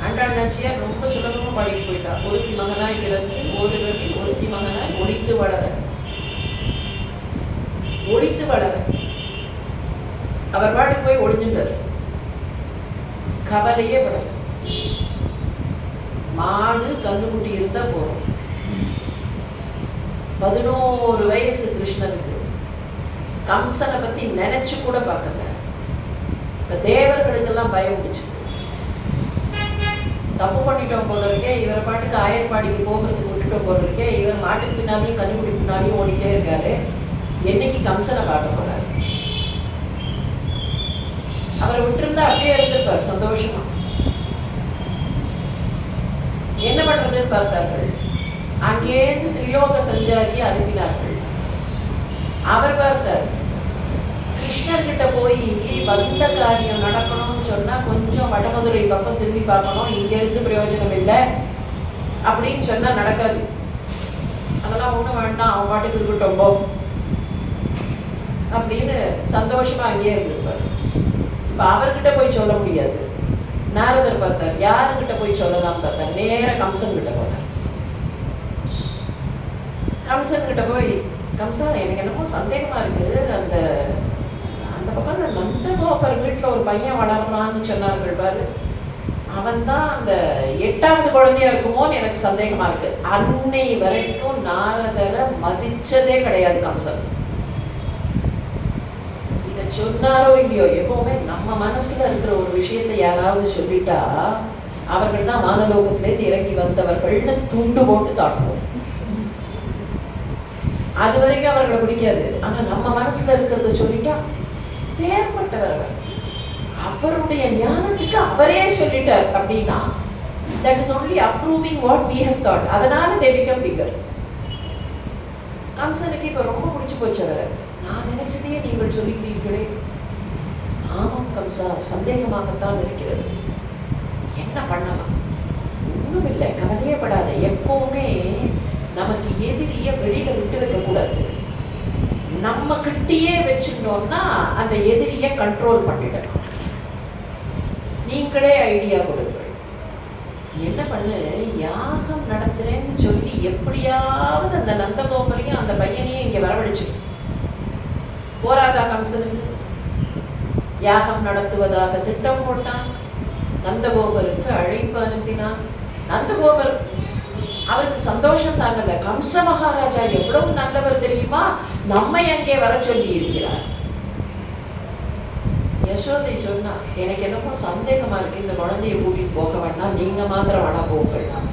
ஆண்டாண்டாச்சியார் ரொம்ப சுலபமா பாடிட்டு போயிட்டா. ஒருத்தி மகனாய் பிறந்து ஓடுவதில் ஒருத்தி மகனாய் ஒளித்து வளர. ஒளித்து வளர அவர் பாட்டுக்கு போய் ஒளிஞ்சுட்டார், கவலையே படல. மாடு கண்ணுக்குட்டி இருந்தா போறோம். 11 வயசு கிருஷ்ணனுக்கு. கம்சனை பத்தி நினைச்சு கூட பார்க்கல. இப்ப தேவர்களுக்கெல்லாம் பயம் பிடிச்சு, தப்பு பண்ணிட்டோம் போல இருக்கே, இவரை பாட்டுக்கு ஆயர்பாடிக்கு போகிறதுக்கு விட்டுட்டோம் போல இருக்கே, இவர் மாட்டுக்கு பின்னாலையும் கண்ணுக்குட்டி பின்னாலையும் ஓடிட்டே இருக்காரு, என்னைக்கு கம்சனை பார்க்க போறாரு? அவரை விட்டுருந்தா அப்படியே இருந்திருப்பார் சந்தோஷமா. என்ன பண்றதுன்னு பார்த்தார்கள். அங்கேருந்து திரிலோக சஞ்சாரியை அனுப்பினார்கள். அவர் பார்த்தார், கிருஷ்ணர்கிட்ட போய் வந்த காரியம் நடக்கணும்னு சொன்னா கொஞ்சம் வடமதுரை பக்கம் திரும்பி பார்க்கணும், இங்க இருந்து பிரயோஜனம் இல்லை அப்படின்னு சொன்னா நடக்காது. அதெல்லாம் ஒண்ணு வேண்டாம், அவன் பாட்டுக்கு இருக்கட்டும் போ அப்படின்னு சந்தோஷமா அங்கேயே இருந்திருப்பார். இப்ப அவர்கிட்ட போய் சொல்ல முடியாது. நாரதர் பார்த்தார், யாருக்கிட்ட போய் சொல்லலாம் பார்த்தார், நேர கம்சன் கிட்ட போனார். கம்சன் கிட்ட போய், கம்சா எனக்கு என்னமோ சந்தேகமா இருக்கு, அந்த அந்த பக்கம் நந்தகோபர் வீட்டுல ஒரு பையன் வளர்றான்னு சொன்னார்கள் பாரு, அவன் தான் அந்த 8வது குழந்தையா இருக்குமோன்னு எனக்கு சந்தேகமா இருக்கு. அன்னை வரைக்கும் நாரதரை மதிச்சதே கிடையாது கம்சன். இத சொன்னாரோ இல்லையோ, எப்பவுமே நம்ம மனசுல இருக்கிற ஒரு விஷயத்தை யாராவது சொல்லிட்டா அவர்கள் தான் வானலோகத்திலேருந்து இறங்கி வந்தவர்கள்னு துண்டு போட்டு தாட்டுவோம். அது வரைக்கும் அவர்களை பிடிக்காது. ஆனா நம்ம மனசுல இருக்கிறத சொல்லிட்டா ஏற்பட்டவர், அவருடைய ஞானத்துக்கு அவரே சொல்லிட்டார் அப்படின்னா that is only approving what we have thought. அதனால they become bigger. கம்சனுக்கு இப்ப ரொம்ப பிடிச்சு போச்சு அவரை. நான் நினைச்சதையே நீங்கள் சொல்லிக்கிறீர்களே. ஆமாம் கம்சா, சந்தேகமாகத்தான் இருக்கிறது, என்ன பண்ணலாம்? ஒண்ணும் இல்லை, கவலையே படாத. எப்பவுமே நமக்கு எதிரிய வெளியில விட்டு வைக்க கூடாது. நம்ம கிட்டயே வச்சுட்டோம்னா அந்த எதிரியை கண்ட்ரோல் பண்ணிடணும். நீங்களே ஐடியா கொடுங்கள். என்ன பண்ணு, யாகம் நடத்துறேன்னு சொல்லி எப்படியாவது அந்த நந்தகோபரையும் அந்த பையனையும் இங்க வரவழைச்சு போராதா கம்சனுக்கு. யாகம் நடத்துவதாக திட்டம் போட்டான். நந்தகோபருக்கு அழைப்பு அனுப்பினான். நந்தகோபர் அவருக்கு சந்தோஷம் தாங்கல. கம்ச மகாராஜா எவ்வளவு நல்லவர் தெரியுமா, நம்மை அங்கே வர சொல்லி இருக்கிறார். யசோதை சொன்னா, எனக்கு என்னமோ சந்தேகமா இருக்கு, இந்த குழந்தைய கூட்டிட்டு போக வேண்டாம், நீங்க மாத்திரம் வேணா போகலாம்.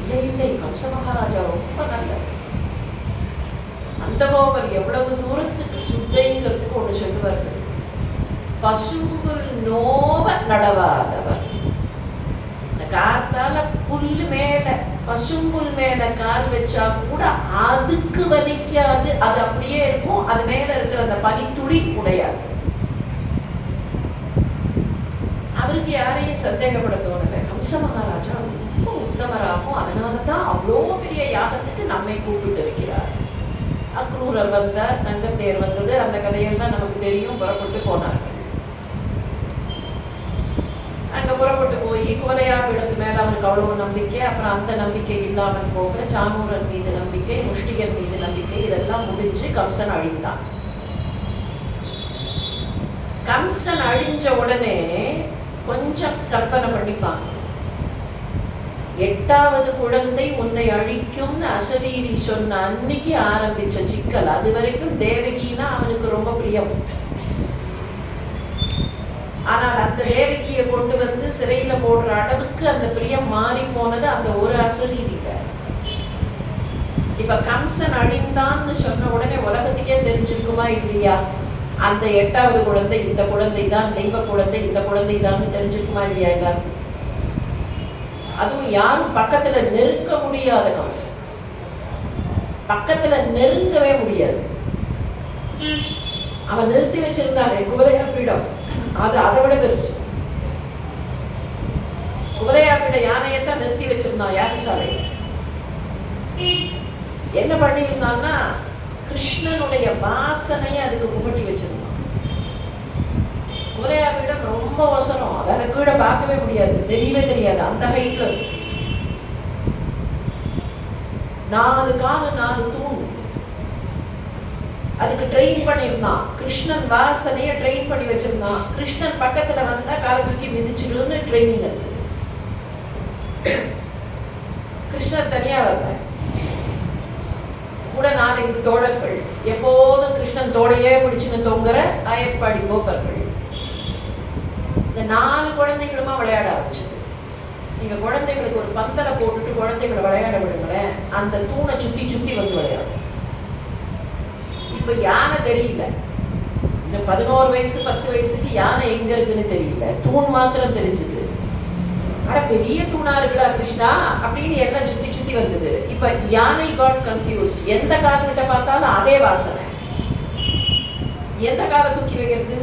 இல்லை இல்லை, கம்ச மகாராஜா ரொம்ப நல்லவர். நந்தகோபர் எவ்வளவு தூரத்துக்கு சுத்தைங்கிறதுக்கு ஒண்ணு சொல்லுவார்கள், பசும்புல் நோவ நடவாதவர். காத்தால புல்லு மேல, பசும்புல் மேல கால் வச்சா கூட அதுக்கு வலிக்காது, அது அப்படியே இருக்கும். அது மேல இருக்கிற அந்த பனித்துளி உடையாது. அவருக்கு யாரையும் சந்தேகப்பட தோணல. கம்ச மகாராஜா ரொம்ப உத்தமராகும், அதனாலதான் அவ்வளோ பெரிய யாகத்துக்கு நம்மை கூப்பிட்டு இருக்கிறார். அக்ரூரர் வந்தார், தங்கத்தேர் வந்தது, அந்த கதையெல்லாம் நமக்கு தெரியும். புறப்பட்டு போனார்கள். அங்க புறப்பட்டு போய் குவலையாவிடத்து மேல அவனுக்கு அவ்வளவு நம்பிக்கை. அப்புறம் அந்த நம்பிக்கை இல்லாமல் போக சானூரன் மீது நம்பிக்கை, முஷ்டிகன் மீது நம்பிக்கை, இதெல்லாம் முடிஞ்சு கம்சன் அழிந்தான். கம்சன் அழிஞ்ச உடனே கொஞ்சம் கற்பனை பண்ணிப்பாங்க. 8வது குழந்தை உன்னை அழிக்கும்னு அசரீரி சொன்ன அன்னைக்கு ஆரம்பிச்ச சிக்கல். அது வரைக்கும் தேவகினா அவனுக்கு ரொம்ப பிரியம். ஆனால் அந்த தேவகியை கொண்டு வந்து சிறையில போடுற அளவுக்கு அந்த பிரியம் மாறி போனது அந்த ஒரு அசரீரியில. இப்ப கம்சன் அழிந்தான்னு சொன்ன உடனே உலகத்துக்கே தெரிஞ்சிருக்குமா இல்லையா, அந்த 8வது குழந்தை இந்த குழந்தை தான், தெய்வ குழந்தை இந்த குழந்தை தான் தெரிஞ்சிருக்குமா இல்லையா எல்லாரும்? அதுவும் யாரும் பக்கத்துல நெருங்க முடியாத கம்சன், பக்கத்துல நெருங்கவே முடியாது. அவன் நிறுத்தி வச்சிருந்தாரு குவலையா பீடம், அது அதை விட பெருசு. குவலையா பீட யானையத்தான் நிறுத்தி வச்சிருந்தான் யாகசாலை. என்ன பண்ணியிருந்தான்னா, கிருஷ்ணனுடைய வாசனையை அதுக்கு புகட்டி வச்சிருந்தான். குவலையா பீடம் ரொம்ப அவசரம், அதை கீழே பார்க்கவே முடியாது, தெரியவே தெரியாது, அந்த ஹைட்ல 4 காலு 4 தூண். அதுக்கு ட்ரெயின் பண்ணியிருந்தான். கிருஷ்ணன் வாசனைய ட்ரெயின் பண்ணி வச்சிருந்தான். கிருஷ்ணன் பக்கத்துல வந்தா காலை தூக்கி மிதிச்சிடுன்னு ட்ரைனிங் இருக்கு. கிருஷ்ணர் தனியா வரல, கூட 4 தோழர்கள், எப்போதும் கிருஷ்ணன் தோடையே பிடிச்சுன்னு தொங்குற ஆயர்பாடி கோபர்கள். இந்த 4 குழந்தைகளுமா விளையாட ஆரம்பிச்சது. நீங்க குழந்தைகளுக்கு ஒரு பந்தலை போட்டுட்டு குழந்தைகளை விளையாட விடுங்களேன், அந்த தூணை சுத்தி சுத்தி வந்து விளையாடும். இப்ப யானை தெரியல, இந்த 11 வயசு 10 வயசுக்கு யானை எங்க இருக்குன்னு தெரியல, தூண் மாத்திரம் தெரிஞ்சது. ஆனா பெரிய தூணா இருக்குடா கிருஷ்ணா அப்படின்னு எல்லாம் சுத்தி சுத்தி வந்தது. இப்ப யானை காட் கன்ஃபியூஸ்ட். எந்த காலகிட்ட பார்த்தாலும் அதே வாசனை, எந்த கால தூக்கி வைக்கிறது?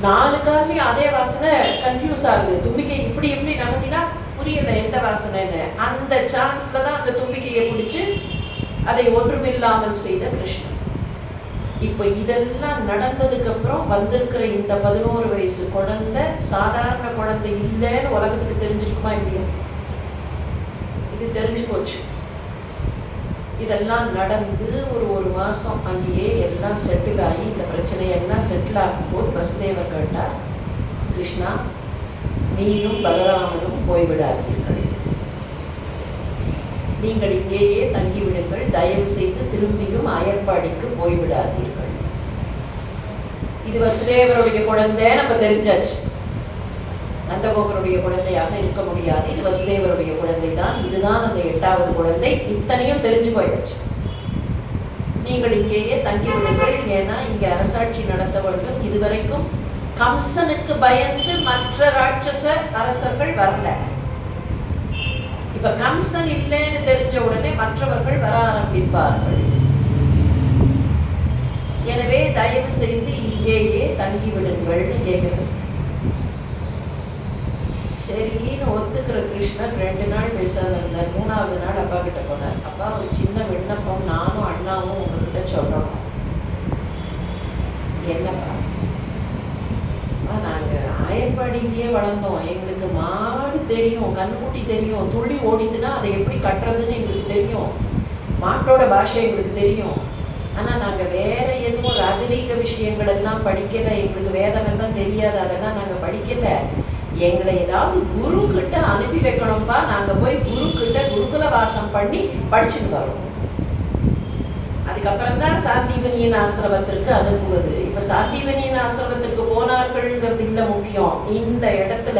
4 காலையும் அதே வாசனை, கன்ஃபியூஸ் ஆகுது. தும்பிக்கை இப்படி எப்படி நகர்த்தினா புரியல எந்த வாசனைன்னு. அந்த சான்ஸ்ல தான் அந்த தும்பிக்கையை பிடிச்சு அதை ஒன்றுமில்லாமல் செய்த கிருஷ்ணன். இப்ப இதெல்லாம் நடந்ததுக்கு அப்புறம் வந்திருக்கிற இந்த 11 வயசு குழந்தை சாதாரண குழந்தை இல்லைன்னு உலகத்துக்கு தெரிஞ்சிருக்குமா இல்லையா? இது தெரிஞ்சு போச்சு. இதெல்லாம் நடந்து ஒரு மாசம் அங்கேயே எல்லாம் செட்டில் ஆகி, இந்த பிரச்சனையெல்லாம் செட்டில் ஆகும்போது வசுதேவர் கேட்டார், கிருஷ்ணா நீயும் பலராமனும் போய்விடாதீர்கள், நீங்கள் இங்கேயே தங்கிவிடுங்கள், தயவு செய்து திரும்பியும் அயற்பாடிக்கு போய்விடாதீர்கள். இது வசுதேவருடைய குழந்தை நம்ம தெரிஞ்சாச்சு. நந்தகோபருடைய குழந்தையாக இருக்க முடியாது, இது வசுதேவருடைய குழந்தை தான், இதுதான் அந்த 8வது குழந்தை. இத்தனையும் தெரிஞ்சு போயிடுச்சு. நீங்கள் இங்கேயே தங்கிவிடுங்கள், ஏன்னா இங்க அரசாட்சி நடத்த வேண்டும். இதுவரைக்கும் கம்சனுக்கு பயந்து மற்ற ராட்சச அரசர்கள் வரல. இப்ப கம்சன் இல்லைன்னு தெரிஞ்ச உடனே மற்றவர்கள் வர ஆரம்பிப்பார்கள். எனவே தயவு செய்து இங்கேயே தங்கிவிடுங்கள் கேட்கிறது. சரின்னு ஒத்துக்கிற கிருஷ்ணன் 2 நாள் பேசாத இருந்தார். 3வது நாள் அப்பா கிட்ட போனார். அப்பா, ஒரு சின்ன விண்ணப்பம் நானும் அண்ணாவும் உங்ககிட்ட சொல்லணும். என்னப்பா? நாங்கள் ஆயர்பாடியிலேயே வளர்ந்தோம். எங்களுக்கு மாடு தெரியும், கண்ணுக்குட்டி தெரியும், துள்ளி ஓடித்துனா அதை எப்படி கட்டுறதுன்னு எங்களுக்கு தெரியும், மாட்டோட பாஷை எங்களுக்கு தெரியும். ஆனால் நாங்கள் வேற எதுவும் ராஜரீக விஷயங்கள் எல்லாம் படிக்கலை. எங்களுக்கு வேதம் எல்லாம் தெரியாது, அதெல்லாம் நாங்கள் படிக்கலை. எங்களை ஏதாவது குரு கிட்ட அனுப்பி வைக்கணும்பா. நாங்கள் போய் குரு கிட்ட குருகுல வாசம் பண்ணி படிச்சுட்டு வரோம். அதுக்கப்புறம் தான் சாந்திவனியின் ஆசிரமத்திற்கு அனுப்புவது. இப்ப சாந்திவனியின் ஆசிரமத்திற்கு போனார்கள்ங்கிறது இல்லை முக்கியம். இந்த இடத்துல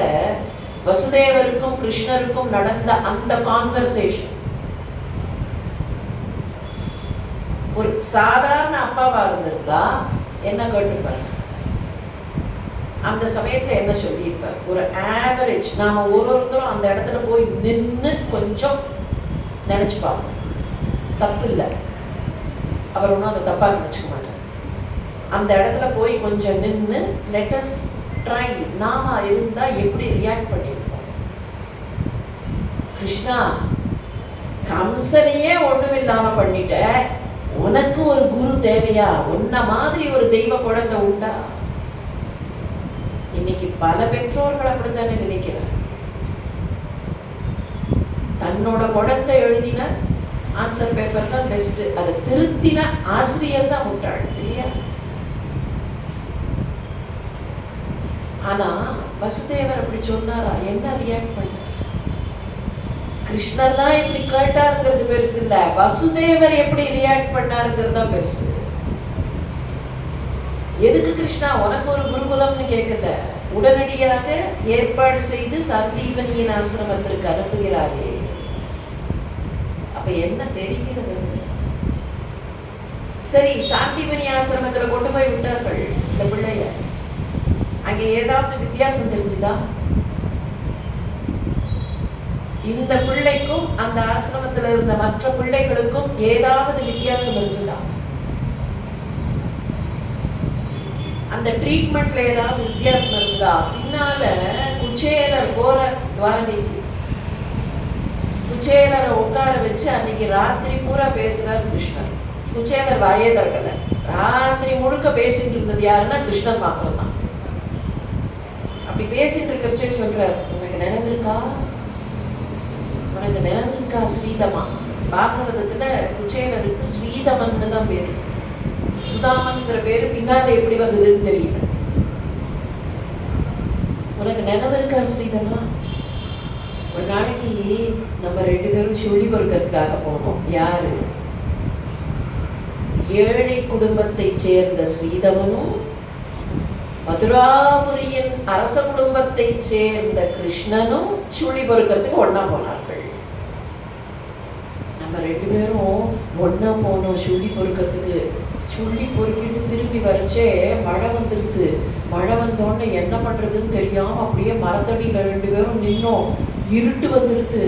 வசுதேவருக்கும் கிருஷ்ணருக்கும் நடந்த அந்த கான்வர்சேஷன் ஒரு சாதாரண அப்பாவா இருந்திருந்தா என்ன கேட்டுப்பாரு, அந்த சமயத்துல என்ன சொல்லியிருப்பார்? ஒரு ஆவரேஜ் நாம ஒருத்தரும் அந்த இடத்துல போய் நின்று கொஞ்சம் நினைச்சு பார்ப்போம். தப்பு இல்லை, அவர் ஒன்றும் அதை தப்பா நினைச்சுக்க மாட்டார். அந்த இடத்துல போய் கொஞ்சம் நின்று லெட் அஸ் ட்ரை, நாம இருந்தா எப்படி ரியாக்ட் பண்ணியிருப்போம். கிருஷ்ணா, கம்சனையே ஒண்ணுமில்லாம பண்ணிட்ட, உனக்கு ஒரு குரு தேவையா? உன்ன மாதிரி ஒரு தெய்வ குழந்தை உண்டா? இன்னைக்கு பல பெற்றோர்கள் அப்படித்தானே நினைக்கிறார். தன்னோட குழந்தை எழுதின ஆன்சர் பேப்பர் தான் பெஸ்ட், அதை திருத்தின ஆசிரியர் தான் முட்டாள் இல்லையா? ஆனா வசுதேவர் அப்படி சொன்னாரா? என்ன ரியாக்ட் பண்ண? கிருஷ்ணர் தான் இப்படி கேட்டாருங்கிறது பெருசு இல்ல, வசுதேவர் எப்படி ரியாக்ட் பண்ணாருங்கிறது தான் பெருசு. எதுக்கு கிருஷ்ணா உனக்கு ஒரு குருகுலம்னு கேட்கல, உடனடியாக ஏற்பாடு செய்து சந்தீவனியின் ஆசிரமத்திற்கு அனுப்புகிறாரே. அப்ப என்ன தெரிகிறது? சரி, சாந்திவனி ஆசிரமத்துல கொண்டு போய் விட்டார்கள் இந்த பிள்ளைய. அங்க ஏதாவது வித்தியாசம் தெரிஞ்சுதா? இந்த பிள்ளைக்கும் அந்த ஆசிரமத்தில் இருந்த மற்ற பிள்ளைகளுக்கும் ஏதாவது வித்தியாசம் இருக்குதா? அந்த ட்ரீட்மெண்ட்ல ஏதாவது வித்தியாசம் இருக்குதா? பின்னால குச்சேலர் போற துவாரகைக்கு குச்சேலரை உட்கார வச்சு அன்னைக்கு ராத்திரி பூரா பேசினார் கிருஷ்ணர். குச்சேலர் வாயே திறக்கல. ராத்திரி முழுக்க பேசிட்டு இருந்தது யாருன்னா கிருஷ்ணர் மாத்திரம் தான். அப்படி பேசிட்டு இருக்கிறச்சே சொல்றார், உனக்கு நினைந்திருக்கா, உனக்கு நினைந்திருக்கா ஸ்ரீதமா? பாகவதத்துல குச்சேலருக்கு ஸ்ரீதமன்னு தான் பேரு. சுதாமன்ங்கிற பேரு பின்னால எப்படி வந்ததுன்னு தெரியல. உனக்கு நினைவு இருக்கா ஸ்ரீதமா? ஒரு நாளைக்கு நம்ம 2 பேரும் சொல்லி பொறுக்கிறதுக்காக போனோம். யாரு? ஏழை குடும்பத்தை சேர்ந்த ஸ்ரீதமனும் மதுராபுரியின் அரச குடும்பத்தை சேர்ந்த கிருஷ்ணனும் சுழி பொறுக்கிறதுக்கு ஒன்னா போனார்கள். நம்ம 2 பேரும் ஒன்னா போனோம் சுழி பொறுக்கிறதுக்கு. சுள்ளி பொறுக்கிட்டு திரும்பி வரைச்சே மழை வந்துருது. மழை வந்தோடனே என்ன பண்றதுன்னு தெரியாம அப்படியே மரத்தடியில 2 பேரும் நின்னோம். இருட்டு வந்துருது,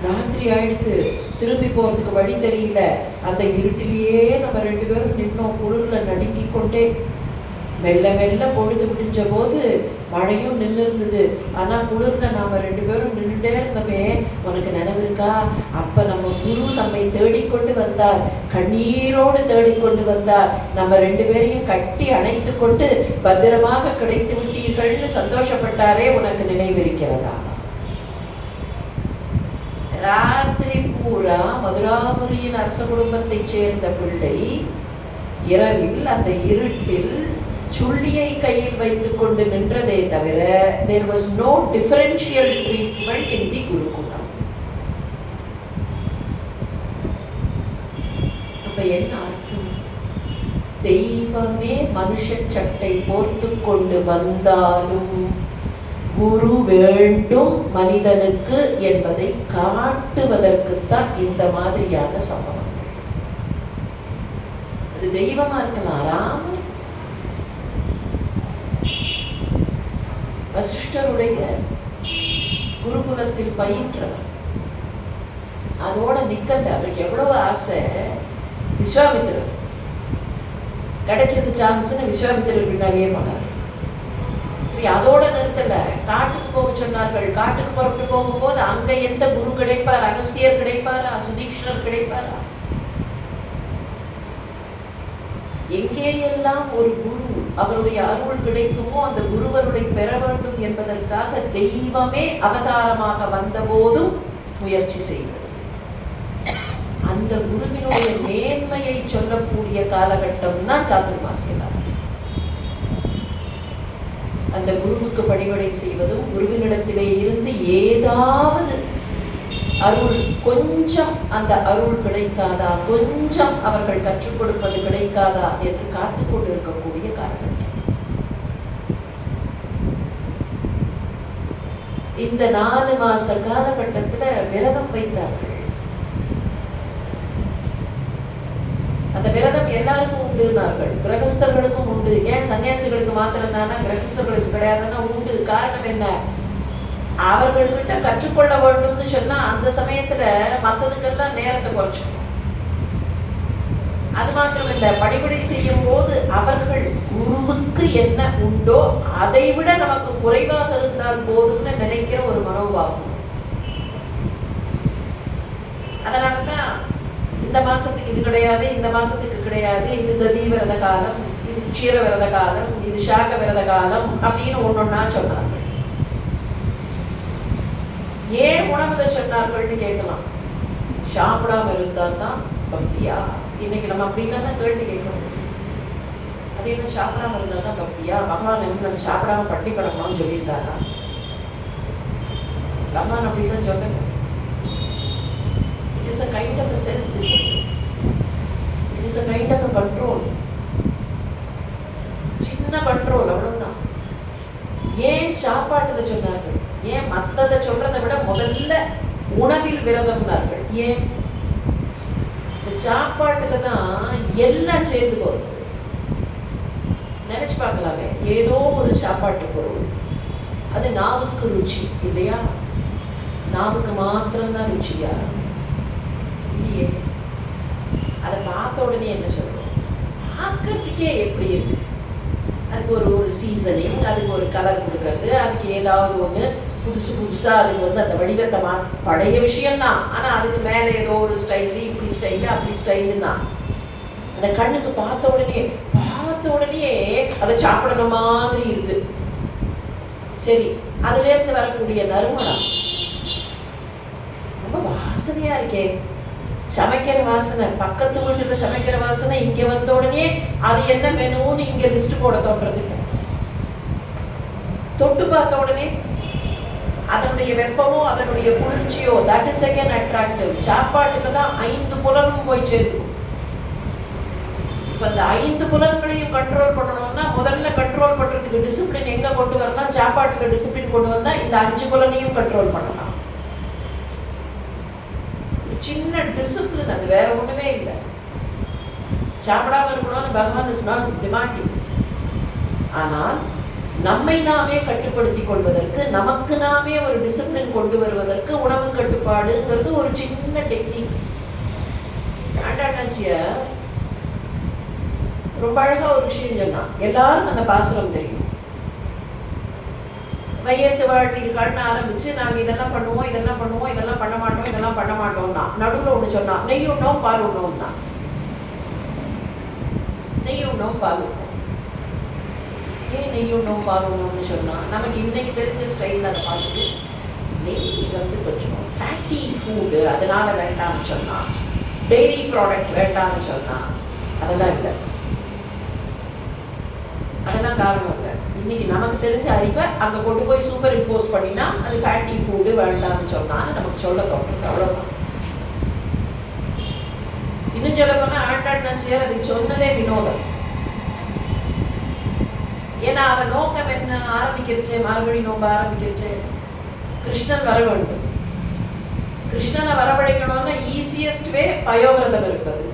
ராத்திரி ஆயிடுத்து, திரும்பி போறதுக்கு வழி தெரியல. அந்த இருட்டிலேயே நம்ம 2 பேரும் நின்னோம், குளிர்ல நடுங்கி கொண்டே. மெல்ல மெல்ல பொழுது விடிஞ்ச போது மழையும் நின்று இருந்தது. ஆனா குளிர்ல நாம 2 பேரும் நின்றுட்டே இருந்தோமே. உனக்கு நினைவு இருக்கா? அப்ப நம்ம குரு நம்மை தேடிக்கொண்டு வந்தார், கண்ணீரோடு தேடிக்கொண்டு வந்தார். நம்ம 2 பேரையும் கட்டி அணைத்து கொண்டு பத்திரமாக கிடைத்து விட்டீர்கள்னு சந்தோஷப்பட்டாரே, உனக்கு நினைவிருக்கிறதா? ராத்திரி பூரா மதுராபுரியின் அரச குடும்பத்தை சேர்ந்த பிள்ளை இரவில் அந்த இருட்டில் சுள்ளியை கையில் வைத்துக் கொண்டு நின்றதே தவிர there was no differential treatment in the குருகுலம். அப்ப என்ன அர்த்தம்? தெய்வமே மனுஷ சட்டை போர்த்து கொண்டு வந்தாலும் குரு வேண்டும் மனிதனுக்கு என்பதை காட்டுவதற்குத்தான் இந்த மாதிரியான சம்பவம். அது தெய்வமா இருக்கலாம். ராமர் வசிஷ்டருடைய குருகுலத்தில் பயின்றவர். அதோட நிக்கல. அவருக்கு எவ்வளவு ஆசை. விஸ்வாமித்திரர் கிடைச்சது சான்ஸ்ன்னு விஸ்வாமித்திரர் பின்னாலேயே போனார். சரி, அதோட நிறுத்தல, காட்டுக்கு போக சொன்னார்கள். காட்டுக்கு புறப்பட்டு போகும்போது அங்க எந்த குரு கிடைப்பார்? அகஸ்தியர் கிடைப்பாரா? சுதீக்ஷணர் கிடைப்பாரா? எங்கேயெல்லாம் ஒரு குரு அவருடைய அருள் கிடைக்குமோ அந்த குருவருளை பெற வேண்டும் என்பதற்காக தெய்வமே அவதாரமாக வந்த போதும் முயற்சி செய்தது. அந்த குருவினுடைய மேன்மையை சொல்லக்கூடிய காலகட்டம் தான் சாதுர்மாசிய காலம். அந்த குருவுக்கு பணிவிடை செய்வதும், குருவினிடத்திலே இருந்து ஏதாவது அருள், கொஞ்சம் அந்த அருள் கிடைக்காதா, கொஞ்சம் அவர்கள் கற்றுக் கொடுப்பது கிடைக்காதா என்று காத்து கொண்டிருக்கக்கூடிய காலகட்டம். இந்த 4 மாச காலகட்டத்துல விரதம் வைத்தார்கள். அந்த விரதம் எல்லாருக்கும் உண்டுனார்கள், கிரகஸ்தர்களுக்கும் உண்டு. ஏன் சன்னியாசிகளுக்கு மாத்திரம் தானே, கிரகஸ்தர்களுக்கு கிடையாதுன்னா உண்டு. காரணம் என்ன? அவர்கள்கிட்ட கற்றுக்கொள்ள வேண்டும்னு சொன்னா அந்த சமயத்துல மற்றதுக்கெல்லாம் நேரத்தை குறைச்சிக்கணும். அது மாத்திரம் இல்ல, பணிவிடை செய்யும் போது அவர்கள் குருவுக்கு என்ன உண்டோ அதை விட நமக்கு குறைவாக இருந்தால் போதும்னு நினைக்கிற ஒரு மனோபாவம். அதனாலதான் இந்த மாசத்துக்கு இது கிடையாது, இந்த மாசத்துக்கு கிடையாது, இது ததி விரத காலம், இது க்ஷீர விரத காலம், இது சாக விரத காலம் அப்படின்னு ஒன்னொன்னா சொன்னார்கள். ஏன் உணவுல சொன்னார்கள்னு கேட்கலாம். சாப்பிடாம இருந்தா தான் பக்தியா? இன்னைக்கு நம்ம அப்படின்னா கேள்வி கேட்கணும். அது என்ன சாப்பிடாம இருந்தா தான் பக்தியா? பகவான் என்ன நம்ம சாப்பிடாம பட்டி கிடக்கணும்னு சொல்லியிருக்காரா? பகவான் அப்படிதான் சொல்லுங்க. It is a kind of a self-discipline. It is a kind of a control. சின்ன கண்ட்ரோல், அவ்வளவுதான். ஏன் சாப்பாட்டுல சொன்னார்கள்? ஏன் மத்ததை சொல்றதை விட முதல்ல உணவில் விரதம்னார்கள்? ஏன்? இந்த சாப்பாட்டுல தான் எல்லாம் சேர்ந்து போறது. நினைச்சு பார்க்கலாமே, ஏதோ ஒரு சாப்பாட்டு பொருள் அது நாவுக்கு ருச்சி இல்லையா? நாவுக்கு மாத்திரம்தான் ருச்சியா? இல்லையே. அதை பார்த்த உடனே என்ன சொல்றோம்? பார்க்கறதுக்கே எப்படி இருக்கு? அதுக்கு ஒரு சீசனிங், அதுக்கு ஒரு கலர் கொடுக்கறது, அதுக்கு ஏதாவது ஒன்று புதுசா அதுக்கு அந்த வடிவத்தை பழைய விஷயம்தான். ஆனா அதுக்கு மேல ஏதோ ஒரு ஸ்டைலு, இப்படி ஸ்டைலு, அப்படி ஸ்டைலுன்னா அந்த கண்ணுக்கு பார்த்த உடனே அதை சாப்பிடற மாதிரி இருக்கு. சரி, அதுல இருந்து வரக்கூடிய நறுமணம் ரொம்ப வாசனையா இருக்கே. சமைக்கிற வாசனை, பக்கத்து வீட்டுல சமைக்கிற வாசனை இங்க வந்த உடனே அது என்ன மெனுன்னு இங்க லிஸ்ட் போட தோன்றது. தொட்டு பார்த்த உடனே அதனுடைய வெப்பமோ அதனுடைய குளிர்ச்சியோ, that is again attractive. சாப்பாட்டுல தான் 5 புலனும் போய் சேர்ந்து. இப்ப இந்த 5 புலன்களையும் கண்ட்ரோல் பண்ணணும்னா முதல்ல கண்ட்ரோல் பண்றதுக்கு டிசிப்ளின் எங்க கொண்டு வரலாம்? சாப்பாட்டுல டிசிப்ளின் கொண்டு வந்தா இந்த 5 புலனையும் கண்ட்ரோல் பண்ணலாம். சின்ன டிசிப்ளின், அது வேற ஒண்ணுமே இல்லை. சாப்பிடாம இருக்கணும்னு பகவான் இஸ் நாட் டிமாண்டிங். ஆனால் நம்மை நாமே கட்டுப்படுத்திக் கொள்வதற்கு, நமக்கு நாமே ஒரு டிசிப்ளின் கொண்டு வருவதற்கு உணவு கட்டுப்பாடுங்கிறது ஒரு சின்ன டெக்னிக். ஆண்டாச்சியார் ரொம்ப அழகா ஒரு விஷயம் சொன்னா. எல்லாரும் அந்த பாசுரம் தெரியும். வையத்து வாழ்க்கைக்கு கண்ண ஆரம்பிச்சு நாங்க இதெல்லாம் பண்ணுவோம், இதெல்லாம் பண்ணுவோம், இதெல்லாம் பண்ண மாட்டோம், இதெல்லாம் பண்ண மாட்டோம்னா நடுவில் ஒண்ணு சொன்னா, நெய் உண்ணோம் பால் உண்ணோம் தான். நெய் உண்ணோம் பால் உண்ணோம். ஏன் நெய் உண்ணோம் பால் உண்ணோம்னு சொன்னா, நமக்கு இன்னைக்கு தெரிஞ்ச ஸ்டைல் அதை பார்த்துட்டு நெய் கொஞ்சம் ஃபேட்டி ஃபுட்டு அதனால வேண்டாம்னு சொன்னா, டெய்ரி ப்ராடக்ட் வேண்டாம்னு சொன்னா, அதெல்லாம் இல்லை. அதெல்லாம் காரணம் இல்லை. இன்னைக்கு நமக்கு தெரிஞ்ச அறிவை அங்க கொண்டு போய் சூப்பர் இம்போஸ் பண்ணினா அது ஃபேட்டி ஃபுட்டு வேண்டாம்னு சொன்னான்னு நமக்கு சொல்ல தோன்றது. அவ்வளவுதான். இன்னும் சொல்ல போனா ஆண்டாச்சியார் அதுக்கு சொன்னதே வினோதம். ஏன்னா அவன் நோக்கம் என்ன ஆரம்பிக்கிறச்சு, மறுபடி நோம்ப ஆரம்பிக்கிறச்சு, கிருஷ்ணன் வர வேண்டும். கிருஷ்ணனை வரவழைக்கணும்னா ஈஸியஸ்ட் வே பயோவிரதம் இருப்பது.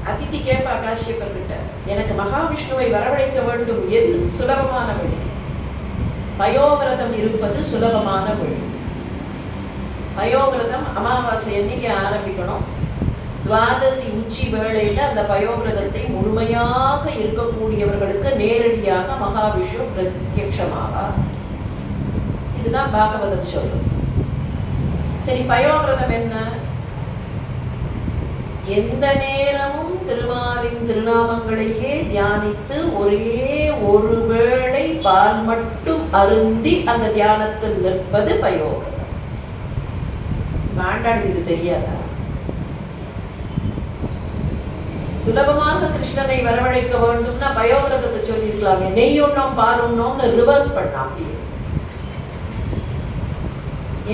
அதித்தி கேட்பா காஷ்யப்பர்கிட்ட, எனக்கு மகாவிஷ்ணுவை வரவழைக்க வேண்டும், எது சுலபமான வழி? பயோவிரதம் இருப்பது சுலபமான வழி. பயோவிரதம் அமாவாசை என்னைக்கு ஆரம்பிக்கணும், துவாதசி உச்சி வேளையில அந்த பயோவிரதத்தை முழுமையாக இருக்கக்கூடியவர்களுக்கு நேரடியாக மகாவிஷ்ணு பிரத்யக்ஷமாவார். இதுதான் பாகவதம் சொல்லும். சரி, பயோவிரதம் என்ன? எந்த நேரமும் திருமாலின் திருநாமங்களையே தியானித்து ஒரே ஒரு வேளை பால் மட்டும் அருந்தி அந்த தியானத்தில் நிற்பது பயோவிரதம். மாண்டாடு இது தெரியாதா? சுலபமாக கிருஷ்ணனை வரவழைக்க வேண்டும்னா பயோவிரதத்தை சொல்லியிருக்கலாமே. நெய் உண்ணோம் பால் உண்ணோம்னு ரிவர்ஸ் பண்ண. அப்படியே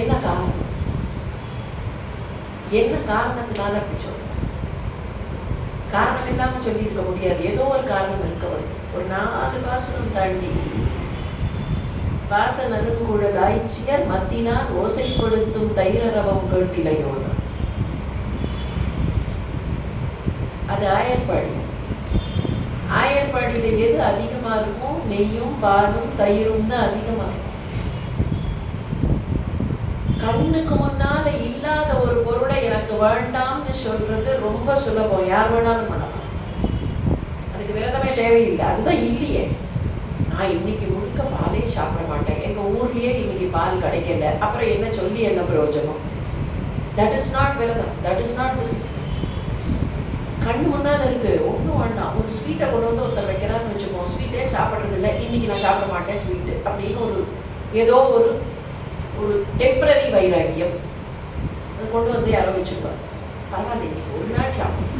என்ன காரணம்? என்ன காரணத்தினால அப்படி சொல்ற? காரணம் இல்லாம சொல்லி இருக்க முடியாது. ஏதோ ஒரு காரணம் இருக்க வேண்டும். ஒரு 4 வாசனம் தாண்டி வாச நறுங்குழ காய்ச்சியர் மத்தினால் ஓசை கொடுத்தும் தைரரவம் கேட்டிலையோன. அது ஆயர்பாடி. ஆயர்பாடியில எது அதிகமா இருக்கும்? நெய்யும் பாலும் தயிரும் தான் அதிகமா இருக்கும். கண்ணுக்கு முன்னால இல்லாத ஒரு பொருளை எனக்கு வேண்டாம்னு சொல்றது ரொம்ப சுலபம். யார் வேணாலும் பண்ணலாம். அதுக்கு விரதமே தேவையில்லை. அதுதான் இல்லையே. நான் இன்னைக்கு முழுக்க பாலே சாப்பிட மாட்டேன், எங்க ஊர்லயே இன்னைக்கு பால் கிடைக்கல, அப்புறம் என்ன சொல்லி என்ன பிரயோஜனம்? தட் இஸ் நாட் விரதம். That is not this. கண்ணு முன்னால இருக்கு, ஒன்றும் வேண்டாம். ஒரு ஸ்வீட்டை கொண்டு வந்து ஒருத்தர் வைக்கிறான்னு வச்சுக்கோம். ஸ்வீட்டே சாப்பிட்றது இல்லை, இன்னைக்கு நான் சாப்பிட மாட்டேன் ஸ்வீட்டு அப்படின்னு ஒரு ஏதோ ஒரு டெம்பரரி வைராக்கியம் அது கொண்டு வந்து யாரோ வச்சுருப்பாங்க. பரவாயில்ல, இன்னைக்கு ஒரு நாள் சாப்பிடும்,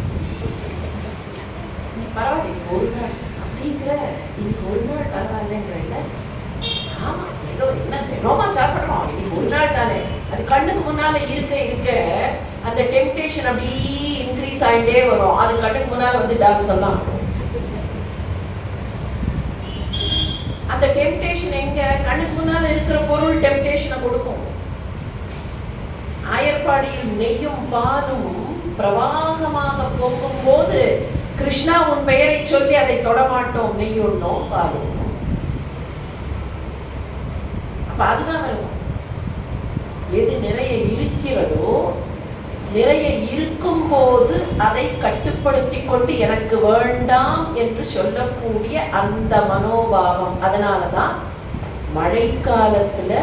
பரவாயில்ல இன்னைக்கு ஒரு நாள் அப்படிங்கிற, இன்னைக்கு ஒரு நாள் பரவாயில்லைங்கிற. ஆமா, ஏதோ என்ன தினமா சாப்பிட்றோம், இன்னைக்கு ஒரு நாள் தானே. அது கண்ணுக்கு முன்னால இருக்க இருக்க அந்த டெம்டேஷன் அப்படி இன்க்ரீஸ் ஆகிட்டே வரும். அது கண்ணுக்கு முன்னால வந்து டாக்ஸ் எல்லாம் அந்த டெம்டேஷன் எங்க? கண்ணுக்கு முன்னால இருக்கிற பொருள் டெம்டேஷனை கொடுக்கும். ஆயர்பாடியில் நெய்யும் பாலும் பிரவாகமாக போகும்போது கிருஷ்ணா உன் பெயரை சொல்லி அதை தொடமாட்டோம். நெய்யுண்ணோம் பாலும். அப்ப அதுதான் வருவோம். எது நிறைய இருக்கிறதோ, நிறைய இருக்கும் போது அதை கட்டுப்படுத்தி கொண்டு எனக்கு வேண்டாம் என்று சொல்லக்கூடிய அந்த மனோபாவம். அதனாலதான் மழைக்காலத்துல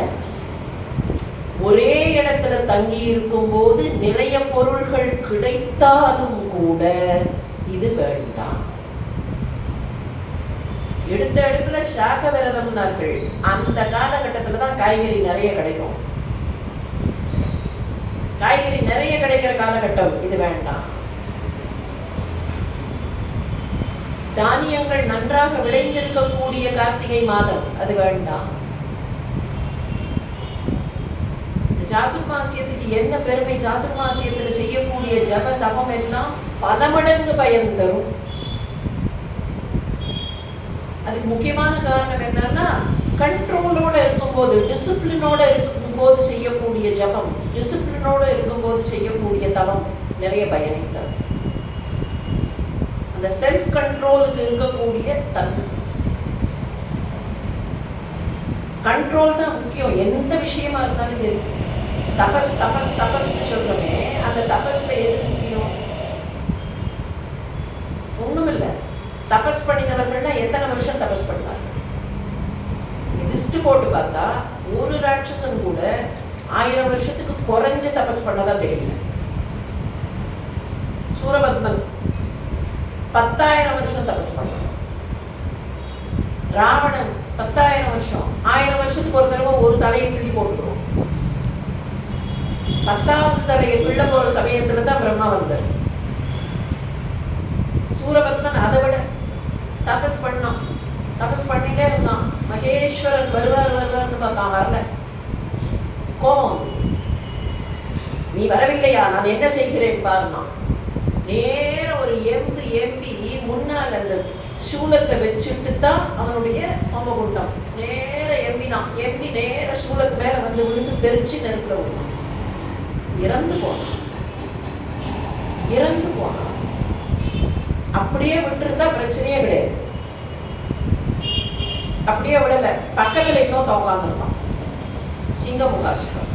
ஒரே இடத்துல தங்கி இருக்கும் போது நிறைய பொருள்கள் கிடைத்தாலும் கூட இது வேண்டாம். எடுத்த எடுப்புல சாக விரதம்னார்கள். அந்த காலகட்டத்துலதான் காய்கறி நிறைய கிடைக்கும். காய்கறி நிறைய கிடைக்கிற காலகட்டம் இது வேண்டாம். தானியங்கள் நன்றாக விளைந்திருக்கக்கூடிய கார்த்திகை மாதம் அது வேண்டாம். சாதுர்மாசியத்துக்கு என்ன பெருமை? சாதுர்மாசியத்துல செய்யக்கூடிய ஜப தபம் எல்லாம் பல மடங்கு பயன் தரும். அதுக்கு முக்கியமான காரணம் என்னன்னா, கண்ட்ரோலோட இருக்கும்போது, டிசிப்ளினோட இருக்கும்போது செய்யக்கூடிய ஜபம், டிசிப்ளினோட இருக்கும்போது செய்யக்கூடிய தவம் நிறைய பயனை தரும். அந்த செல்ஃப் கண்ட்ரோலுக்கு இருக்கக்கூடிய தன்மை, கண்ட்ரோல் தான் முக்கியம். எந்த விஷயமா இருந்தாலும் சரி. தபஸ் தபஸ் தபஸ் சொல்றோமே, அந்த தபஸ்ல எது முக்கியம்? ஒண்ணும் இல்லை. தபஸ் பண்ணினவர்கள்னா எத்தனை வருஷம் தபஸ் பண்ணாங்க? லிஸ்ட் போட்டு பார்த்தா ஒரு ராட்சசன் கூட 1000 வருஷத்துக்கு குறைஞ்ச தபஸ் பண்ணதான் தெரியல. சூரபத்மன் 10,000 வருஷம் தபஸ் பண்ணான். ராவணன் 10,000 வருஷம். 1000 வருஷத்துக்கு ஒரு தடவை ஒரு தலையை கிள்ளி போட்டுக்கிறோம். 10வது தலையை கிள்ள போற சமயத்துல தான் பிரம்மா வந்தார். சூரபத்மன் அதை விட தபஸ் பண்ணான். தபஸ் பண்ணிட்டே இருந்தான். மகேஸ்வரன் வருவார்னு பார்த்தான், வரல. கோபம், நீ வரவில்லையா, நான் என்ன செய்கிறேன் பாருனா. நேர ஒரு எம்பி முன்னால் அந்த சூலத்தை வச்சுட்டு தான் அவனுடைய ஹோமகுண்டம் நேர எம்பினான். எம்பி நேர சூலத்து மேல வந்து விழுந்து தெரிச்சு நெருப்புல விடுவான். இறந்து போனான். அப்படியே விட்டுருந்தா பிரச்சனையே கிடையாது. அப்படியே விடல. பக்கத்துல இன்னொருத்த உட்காந்துருக்கான், சிங்கமுகாசுரம்.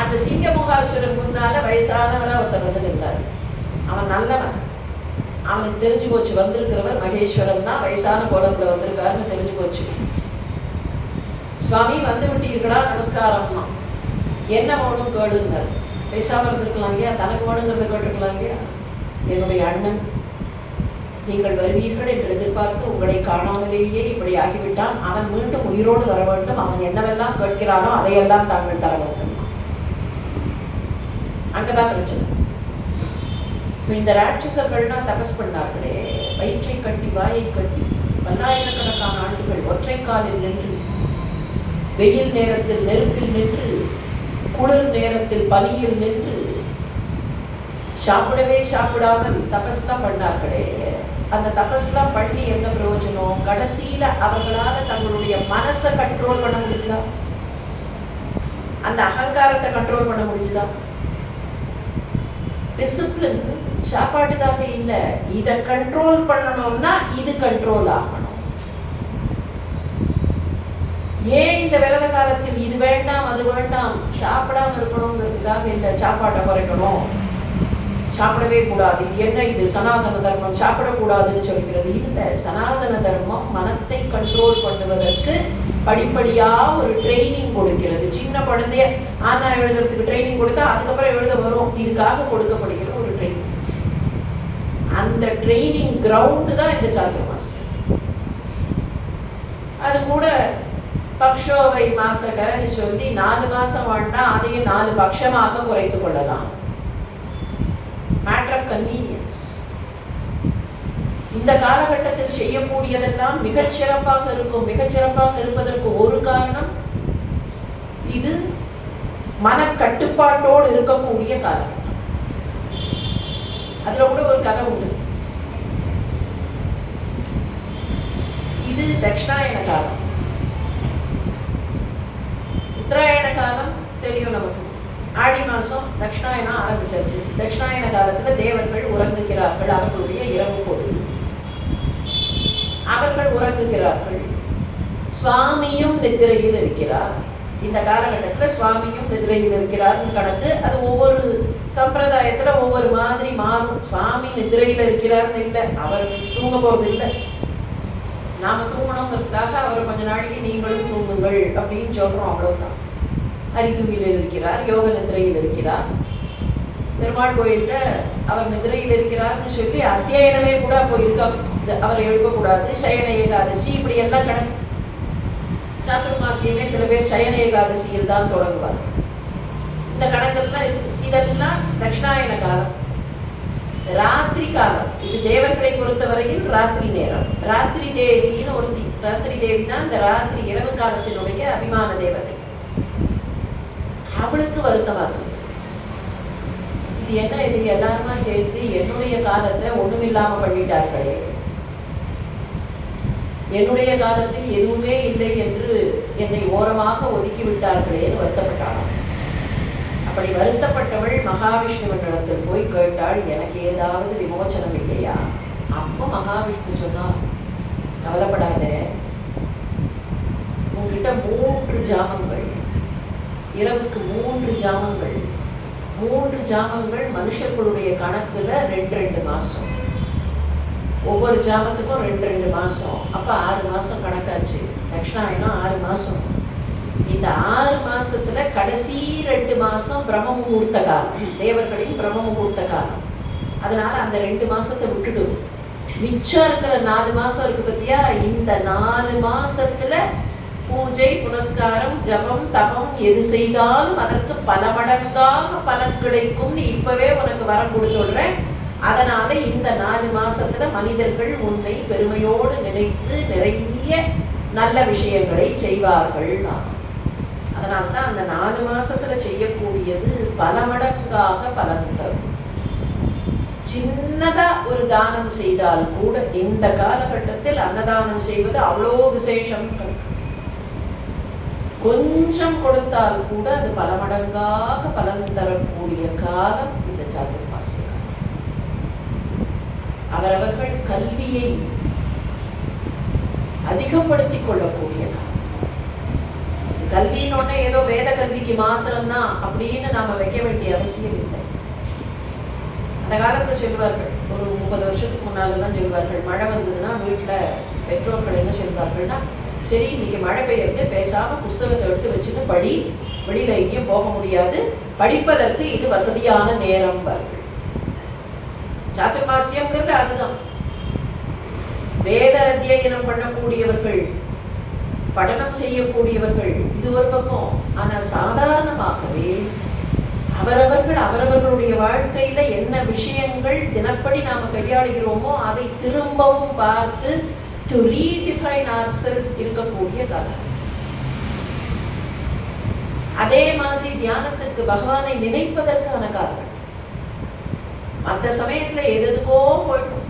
அந்த சிங்கமுகாசுரன் முன்னால வயசானவரா ஒருத்தர் வந்து நின்றார். அவன் நல்லவன், அவனுக்கு தெரிஞ்சு போச்சு வந்திருக்கிறவர் மகேஸ்வரன் தான், வயசான கோலத்துல வந்திருக்காருன்னு தெரிஞ்சு போச்சு. சுவாமி வந்து விட்டீர்களா, நமஸ்காரம்னா. என்ன வேணும் கேளுங்கிறார். பேசாம இருந்திருக்கலாம் இல்லையா, தனக்கு வேணுங்கிறத கேட்டுக்கலாம் இல்லையா. என்னுடைய அண்ணன் நீங்கள் வருவீர்கள் என்று எதிர்பார்த்து உங்களை காணாமலேயே இப்படி ஆகிவிட்டான். அவன் மீண்டும் உயிரோடு வர வேண்டும். அவன் என்னவெல்லாம் கேட்கிறானோ அதையெல்லாம் தாங்கள் தர வேண்டும். அங்கதான் பிரச்சனை. இந்த ராட்சசர்கள்லாம் தபஸ் பண்ணார்களே, வயிற்றை கட்டி வாயை கட்டி பல்லாயிரக்கணக்கான ஆண்டுகள் ஒற்றை காலில் நின்று, வெயில் நேரத்தில் நெருப்பில் நின்று, குளிர் நேரத்தில் பனியில் நின்று, சாப்பிடவே சாப்பிடாமல் தபஸ்லாம் பண்ணார்களே. அந்த தபஸ்லாம் பண்ணி என்ன பிரயோஜனம்? கடைசியில அவர்களால தங்களுடைய மனசை கண்ட்ரோல் பண்ண முடியுதா? அந்த அகங்காரத்தை கண்ட்ரோல் பண்ண முடியுதா? டிசிப்ளின் சாப்பாட்டுக்காக இல்ல, இதை கண்ட்ரோல் பண்ணணும்னா இது கண்ட்ரோல் ஆகணும். ஏன் இந்த விரத காலத்தில் இது வேண்டாம் அது வேண்டாம் சாப்பிடாம இருக்கணுங்கிறதுக்காக இல்லை. சாப்பாட்டை குறைக்கணும், சாப்பிடவே கூடாது, என்ன இது சனாதன தர்மம் சாப்பிடக்கூடாதுன்னு சொல்கிறது இல்லை. சனாதன தர்மம் மனத்தை கண்ட்ரோல் பண்ணுவதற்கு படிப்படியா ஒரு ட்ரைனிங் கொடுக்கிறது. சின்ன குழந்தைய ஆனா எழுதுறதுக்கு ட்ரைனிங் கொடுத்தா அதுக்கப்புறம் எழுத வரும். இதுக்காக கொடுக்கப்படுகிற ஒரு ட்ரைனிங். அந்த ட்ரைனிங் கிரவுண்டு தான் இந்த சாதுர்மாசி. அது கூட பக்ஷோவை மாசகன்னு சொல்லி 4 மாசம் வாழ்ந்தா அதையே 4 பட்சமாக குறைத்துக் கொள்ளலாம். Matter of convenience. இந்த காலகட்டத்தில் செய்யக்கூடியதெல்லாம் மிகச்சிறப்பாக இருக்கும். மிகச்சிறப்பாக இருப்பதற்கு ஒரு காரணம், இது மனக்கட்டுப்பாட்டோடு இருக்கக்கூடிய காலகட்டம். அதுல கூட ஒரு கதை உண்டு. இது தட்சிணாயன காலம். உத்தராயண காலம் தெரியும் நமக்கு. ஆடி மாசம் தட்சிணாயனம் ஆரம்பிச்சாச்சு. தட்சிணாயன காலத்துல தேவர்கள் உறங்குகிறார்கள். அவர்களுடைய இரவு பொழுது அவர்கள் உறங்குகிறார்கள். சுவாமியும் நித்திரையில் இருக்கிறார். இந்த காலகட்டத்தில் சுவாமியும் நிதிரையில் இருக்கிறார் கணக்கு. அது ஒவ்வொரு சம்பிரதாயத்துல ஒவ்வொரு மாதிரி மாறும். சுவாமி நிதிரையில் இருக்கிறார்னு இல்லை, அவர் தூங்க போறது இல்லை. நாம தூங்கணுங்கிறதுக்காக அவர் கொஞ்ச நாளைக்கு நீங்களும் தூங்குங்கள் அப்படின்னு சொல்றோம், அவ்வளவுதான். ஹரிதுவியில் இருக்கிறார், யோக நிதிரையில் இருக்கிறார். பெருமாள் கோயில்ல அவர் நிதிரையில் இருக்கிறார்னு சொல்லி அத்தியாயனமே கூட போயிருக்க அவர் எழுப்பக்கூடாது. சயன ஏகாதசி இப்படி எல்லாம் கணக்கு. சாதுர்மாசியமே சில பேர் சயன ஏகாதசியில் தான் தொடங்குவார். இந்த கணக்கெல்லாம் இருக்கு. இதெல்லாம் தட்சிணாயன காலம். ராத்திரி காலம் இது தேவர்களை பொறுத்தவரையில் ராத்திரி நேரம். ராத்திரி தேவின்னு ஒருத்தி. ராத்திரி தேவி தான் இந்த ராத்திரி இரவு காலத்தினுடைய அபிமான தேவதை. அவளுக்கு வருத்தமா இருக்கு. இது என்ன, இது எல்லாருமா சேர்ந்து என்னுடைய காலத்தை ஒண்ணுமில்லாம பண்ணிட்டார்களே, என்னுடைய காலத்தில் எதுவுமே இல்லை என்று என்னை ஓரமாக ஒதுக்கி விட்டார்களேன்னு வருத்தப்பட்டாளாம். அப்படி வருத்தப்பட்டவள் மகாவிஷ்ணுவனிடத்தில் போய் கேட்டாள், எனக்கு ஏதாவது விமோச்சனம் இல்லையா? அப்போ மகாவிஷ்ணு சொன்னார், கவலைப்படாத, உங்ககிட்ட 3 ஜாமங்கள், இரவுக்கு 3 ஜாமங்கள், 3 ஜாமங்கள் மனுஷர்களுடைய கணக்குல 2 மாசம். ஒவ்வொரு ஜாமத்துக்கும் 2 மாசம். அப்ப 6 மாசம் கணக்காச்சு. தட்சிணாயனம் 6 மாசம். இந்த 6 மாசத்துல கடைசி 2 மாசம் பிரம்ம முகூர்த்த காலம், தேவர்களின் பிரம்ம முகூர்த்த காலம். அதனால அந்த 2 மாசத்தை விட்டுடு. மிச்சம் இருக்கிற 4 மாசம் இருக்கு பத்தியா, இந்த 4 மாசத்துல பூஜை புனஸ்காரம் ஜபம் தபம் எது செய்தாலும் அதற்கு பல மடங்காக பலன் கிடைக்கும்னு இப்பவே உனக்கு வரம் கொடுத்துடுறேன். அதனால இந்த 4 மாசத்துல மனிதர்கள் உன்னை பெருமையோடு நினைத்து நிறைய நல்ல விஷயங்களை செய்வார்கள். அதனால்தான் அந்த 4 மாசத்துல செய்யக்கூடியது பல மடங்காக பலன் தரும். சின்னதா ஒரு தானம் செய்தால் கூட இந்த காலகட்டத்தில் அன்னதானம் செய்வது அவ்வளோ விசேஷம். கொஞ்சம் கொடுத்தால் கூட அது பல மடங்காக பலன் தரக்கூடிய காலம் இந்த சாதுர்மாசி. அவரவர்கள் கல்வியை அதிகப்படுத்திக் கொள்ளக்கூடிய காலம். கல்வின்னு ஏதோ வேத கல்விக்கு மாத்திரம்தான் அப்படின்னு நாம வைக்க வேண்டிய அவசியம் இல்லை. அந்த காலத்துல சொல்வார்கள், ஒரு 30 வருஷத்துக்கு முன்னாலதான் சொல்வார்கள், மழை வந்ததுன்னா வீட்டுல பெற்றோர்கள் என்ன சொல்வார்கள்னா, சரி இன்னைக்கு மழை பெய்யறது, பேசாம புஸ்தகத்தை எடுத்து வச்சுட்டு படி, வெளியில எங்கேயும் போக முடியாது, படிப்பதற்கு இது வசதியான நேரம். சாதுர்மாசியம்ங்கிறது அதுதான். வேத அத்தியனம் பண்ணக்கூடியவர்கள், படனம் செய்யக்கூடியவர்கள் இது ஒரு பக்கம். ஆனா சாதாரணமாகவே அவரவர்களுடைய வாழ்க்கையில என்ன விஷயங்கள் தினப்படி நாம கையாளுகிறோமோ அதை திரும்பவும் பார்த்து to redefine ourselves இருக்கக்கூடிய காலம். அதே மாதிரி தியானத்துக்கு பகவானை நினைப்பதற்கான காரணம். அந்த சமயத்துல எதுக்கோ போயிடும்.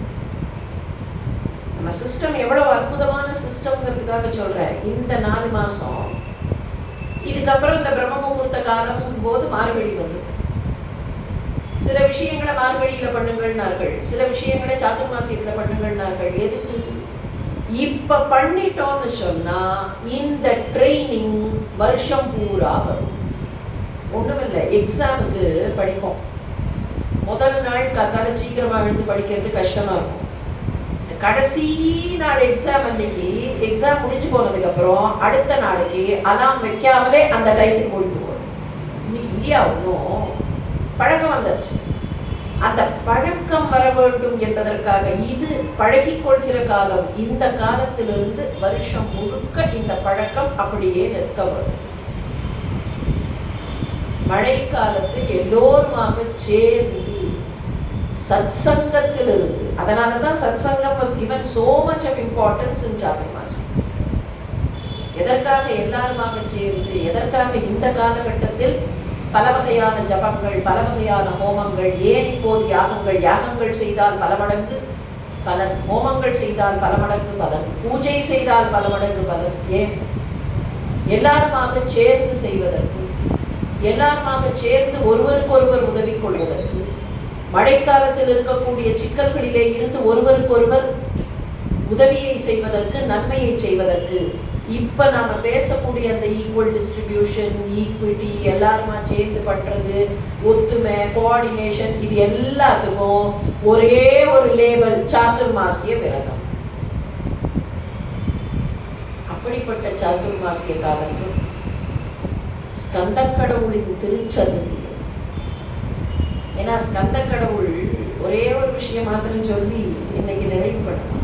நம்ம சிஸ்டம் எவ்வளவு அற்புதமான சிஸ்டம்ங்கிறதுக்காக சொல்றேன். இந்த 4 மாசம் இதுக்கப்புறம் இந்த பிரம்ம முகூர்த்த காலம் போது மார்கழி வந்து சில விஷயங்களை மார்கழியில பண்ணுங்கள்னார்கள், சில விஷயங்களை சாதுர்மாசியத்துல பண்ணுங்கள்னார்கள். எதுக்கு? இப்ப பண்ணிட்டோம்னு சொன்னா இந்த ட்ரைனிங் வருஷம் பூரா வரும். ஒண்ணுமில்லை, எக்ஸாமுக்கு படிப்போம். முதல் நாள் காத்தால சீக்கிரமா எழுந்து படிக்கிறது கஷ்டமா இருக்கும். கடைசி நாள் எக்ஸாம் அன்னைக்கு, எக்ஸாம் முடிஞ்சு போனதுக்கு அப்புறம் அடுத்த நாளைக்கு அலாம் வைக்காமலே அந்த டயத்துக்கு முடிஞ்சு போகணும். இன்னைக்கு இல்லையா ஒன்றும் பழக்கம் வந்தாச்சு. அந்த பழக்கம் வர வேண்டும் என்பதற்காக இது பழகிக் கொள்கிற காலம். இந்த காலத்திலிருந்து வருஷம் முழுக்க இந்த பழக்கம் அப்படியே நிற்க வரும். மழை காலத்தில் எல்லோருமாக சேர்ந்து சத்சங்கத்திலிருந்து, அதனாலதான் சத்சங்கம் was given so much of importance in சாதுர்மாசி. எதற்காக எல்லாருமாக சேர்ந்து, எதற்காக இந்த காலகட்டத்தில் பல வகையான ஜபங்கள், பல வகையான ஹோமங்கள், ஏன் இப்போது யாகங்கள், யாகங்கள் செய்தால் பல மடங்கு பலன், ஹோமங்கள் செய்தால் பல மடங்கு பலன், பூஜை செய்தால் பல மடங்கு பலன். ஏன்? எல்லாருமாக சேர்ந்து செய்வதற்கு, எல்லாருமாக சேர்ந்து ஒருவருக்கு ஒருவர் உதவி கொள்வதற்கு, மழைக்காலத்தில் இருக்கக்கூடிய சிக்கல்களிலே இருந்து ஒருவருக்கு ஒருவர் உதவியை செய்வதற்கு, நன்மையை செய்வதற்கு. இப்ப நாம பேசக்கூடிய அந்த ஈக்குவல் டிஸ்ட்ரிபியூஷன், ஈக்விட்டி, எல்லாருமா சேர்ந்து பண்றது, ஒத்துமை, கோஆர்டினேஷன், இது எல்லாத்துக்கும் ஒரே ஒரு லேபல் சாதுர்மாசிய விரதம். அப்படிப்பட்ட சாதுர்மாசிய காலத்தில் ஸ்கந்த கடவுளின் திருச்சந்தி. ஏன்னா ஸ்கந்த கடவுள் ஒரே ஒரு விஷயம் மாத்திரம் சொல்லி இன்னைக்கு நிறைவு பண்ணலாம்.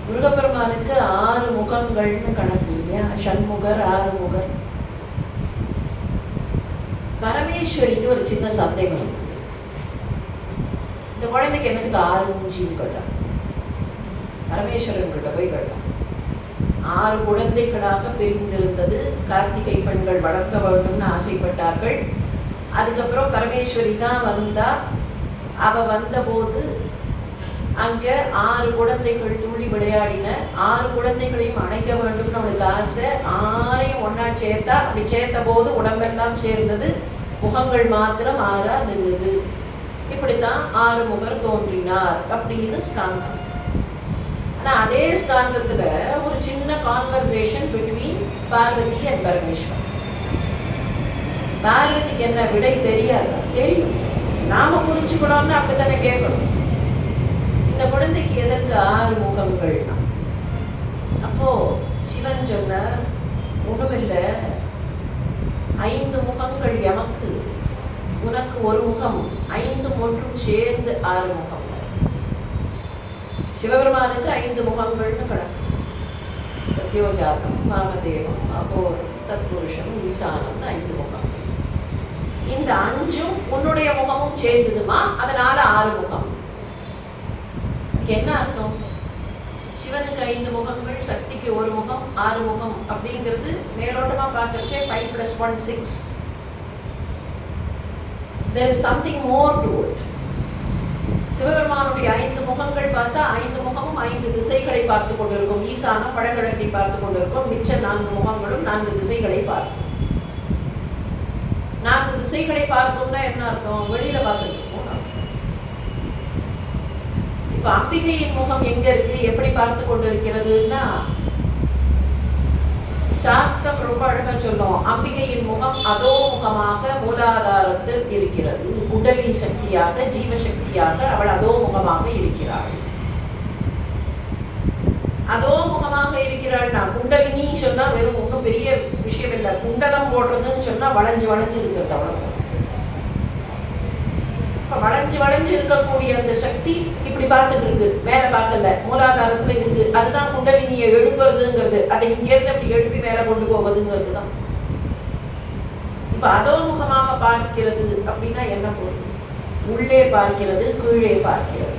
முருகப்பெருமானுக்கு 6 முகங்கள்னு கணக்கு இல்லையா? ஷண்முகர், 6 முகர். பரமேஸ்வரிக்கு ஒரு சின்ன சந்தேகம். இந்த குழந்தைக்கு என்னதுக்கு 6 மூஞ்சின்னு கேட்டான். பரமேஸ்வரன் கிட்ட போய் கேட்டான். 6 குழந்தைகளாக பிரிந்திருந்தது. கார்த்திகை பெண்கள் வளர்க்க வேண்டும்னு ஆசைப்பட்டார்கள். அதுக்கப்புறம் பரமேஸ்வரி தான் வந்தா. அவ வந்த போது அங்க 6 குழந்தைகள் துள்ளி விளையாடின. 6 குழந்தைகளையும் அணைக்க வேண்டும்னு அவளுக்கு ஆசை. 6ஐயும் ஒன்னா சேர்த்தா. அப்படி சேர்த்த போது உடம்பெல்லாம் சேர்ந்தது, முகங்கள் மாத்திரம் 6ஆ நின்றுது. இப்படித்தான் 6 முகர் தோன்றினார் அப்படின்னு ஸ்காந்தம். ஆனா அதே ஸ்காந்தத்துல ஒரு சின்ன conversation between Parvati and Parameswaran. பார்வதிக்கு என்ன விடை தெரியாதா? தெரியும். நாம புரிஞ்சுக்கணும்னு அப்படித்தானே கேட்கணும். இந்த குழந்தைக்கு எதற்கு 6 முகங்கள்? அப்போ சிவன் சொன்னார், ஒண்ணுமில்லை, 5 முகங்கள் எமக்கு, உனக்கு ஒரு முகம், 5 ஒன்றும் சேர்ந்து 6 முகம். சிவபெருமானுக்கு 5 முகங்கள்னு கணக்கு. சத்யோஜாதம், வாமதேவம், அகோரம், தத்புருஷம், ஈசானம், 5 முகம். இந்த 5ம் உன்னுடைய முகமும் சேர்ந்ததுமா, அதனால 6 முகம். என்ன அர்த்தம்? சிவனுக்கு 5 முகங்கள், சக்திக்கு ஒரு முகம், 6 முகம் அப்படிங்கிறது மேலோட்டமா பார்க்கறச்சே 5 + 1 6. There is something more to it. சிவபெருமானுடைய 5 முகங்கள் பார்த்தா 5 முகமும் 5 திசைகளை பார்த்து கொண்டிருக்கும். ஈசானம் வடகிழக்கை பார்த்து கொண்டிருக்கும். மிச்ச 4 முகங்களும் 4 திசைகளை பார்க்கும். 4 திசைகளை பார்க்கும்னா என்ன அர்த்தம்? வெளியில பார்த்துருக்கோம். இப்ப அம்பிகையின் முகம் எங்க இருக்கு, எப்படி பார்த்து கொண்டிருக்கிறதுனா சாத்தம் ரொம்ப அழகா சொல்லும். அம்பிகையின் முகம் அதோ முகமாக மூலாதாரத்தில் இருக்கிறது. குண்டலினி சக்தியாக, ஜீவசக்தியாக அவள் அதோ முகமாக இருக்கிறாள். அதோ முகமாக இருக்கிறாள்னா குண்டலினி சொன்னா வெறும் ஒன்றும் பெரிய விஷயம் இல்லை. குண்டலம் போடுறதுன்னு சொன்னா வளைஞ்சு வளைஞ்சு இருக்கிறது அவ்வளவு. வளைஞ்சு வளைஞ்சு இருக்கக்கூடிய அந்த சக்தி இப்படி பார்த்துட்டு இருக்கு, மேல பார்க்கல, மூலாதாரத்துல இருக்கு. அதுதான் குண்டலினியை எழுப்புறதுங்கிறது. அதை இங்கேருந்து அப்படி எழுப்பி மேல கொண்டு போவதுங்கிறது தான். இப்ப அதோ முகமாக பார்க்கிறது அப்படின்னா என்ன பொருள்? உள்ளே பார்க்கிறது, கீழே பார்க்கிறது.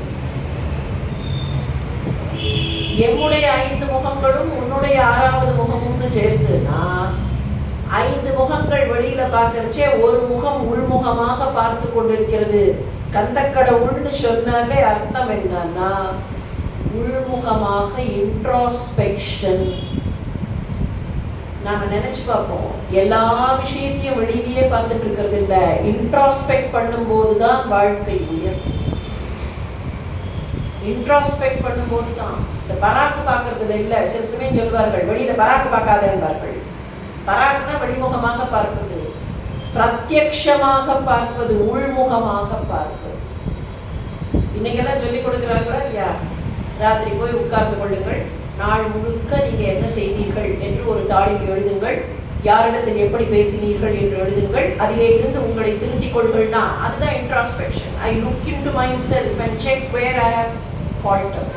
என்னுடைய 5 முகங்களும் உன்னுடைய 6வது முகமும்னு சேர்த்துனா 5 முகங்கள் வெளியில பார்க்கறச்சே ஒரு முகம் உள்முகமாக பார்த்து கொண்டிருக்கிறது. கந்தக்கடவுள்னு சொன்னாலே அர்த்தம் என்னன்னா உள்முகமாக இன்ட்ராஸ்பெக்ஷன். நாம நினைச்சு பார்ப்போம், எல்லா விஷயத்தையும் வெளியிலேயே பார்த்துட்டு இருக்கிறது இல்ல. இன்ட்ராஸ்பெக்ட் பண்ணும் போதுதான் வாழ்க்கை உயர். இன்ட்ராஸ்பெக்ட் பண்ணும் போதுதான். இந்த பராக்கு பார்க்கறதுல இல்ல. சில சமயம் சொல்வார்கள் வெளியில பராக்கு பார்க்காத என்பார்கள். பராக்குனா வெளிமுகமாக பார்ப்பது, பிரத்யக்ஷமாக பார்ப்பது, உள்முகமாக பார்ப்பது. இன்னைக்கெல்லாம் சொல்லிக் கொடுக்கிறார்களா இல்லையா? ராத்திரி போய் உட்கார்ந்து கொள்ளுங்கள், நாள் முழுக்க நீங்க என்ன செய்தீர்கள் என்று ஒரு தாளில் எழுதுங்கள், யாரிடத்தில் எப்படி பேசினீர்கள் என்று எழுதுங்கள், அதிலே இருந்து உங்களை திருத்திக் கொள்கள்னா அதுதான் introspection. I look into myself and check where I have falter.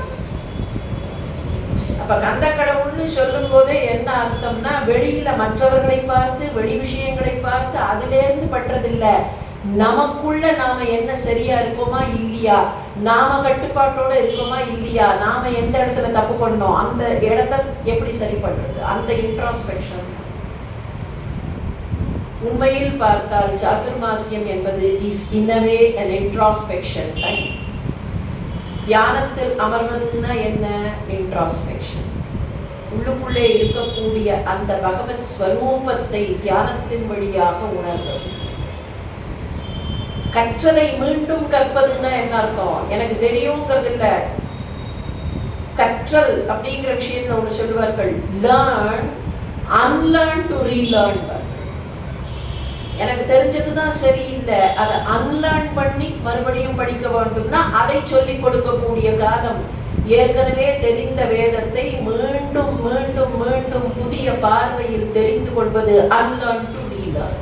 அப்ப கந்தக்கடவுள்னு சொல்லும் போதே என்ன அர்த்தம்னா வெளியில மற்றவர்களை பார்த்து, வெளி விஷயங்களை பார்த்து அதிலேருந்து பற்றதில்லை. நமக்குள்ள நாம என்ன சரியா இருக்கோமா இல்லையா, நாம கட்டுப்பாட்டோட இருக்கோமா இல்லையா, நாம எந்த இடத்துல தப்பு பண்ணோம், அந்த இடத்தை எப்படி சரி பண்றது, அந்த இன்ட்ராஸ்பெக்ஷன். உண்மையில் பார்த்தால் சாதுர்மாசியம் என்பது is in a way an introspection time. தியானத்தில் அமர்வதுன்னா என்ன? இன்ட்ராஸ்பெக்ஷன். உள்ளுக்குள்ளே இருக்கக்கூடிய அந்த பகவத் ஸ்வரூபத்தை தியானத்தின் வழியாக உணர்வது. கற்றலை மீண்டும் கற்பதுன்னா என்ன அர்த்தம்? எனக்கு தெரியுங்கிறது இல்ல. கற்றல் அப்படிங்கிற விஷயத்துல ஒண்ணு சொல்லுவார்கள், லேர்ன் அன்லேர்ன் டு ரீலேர்ன். எனக்கு தெரிஞ்சதுதான் சரியில்லை, அதை அன்லேர்ன் பண்ணி மறுபடியும் படிக்க வேண்டும்னா அதை சொல்லிக் கொடுக்கக்கூடிய காலம். ஏற்கனவே தெரிந்த வேதத்தை மீண்டும் மீண்டும் மீண்டும் புதிய பார்வையில் தெரிந்து கொள்வது அன்லேர்ன் டு ரீலேர்ன்.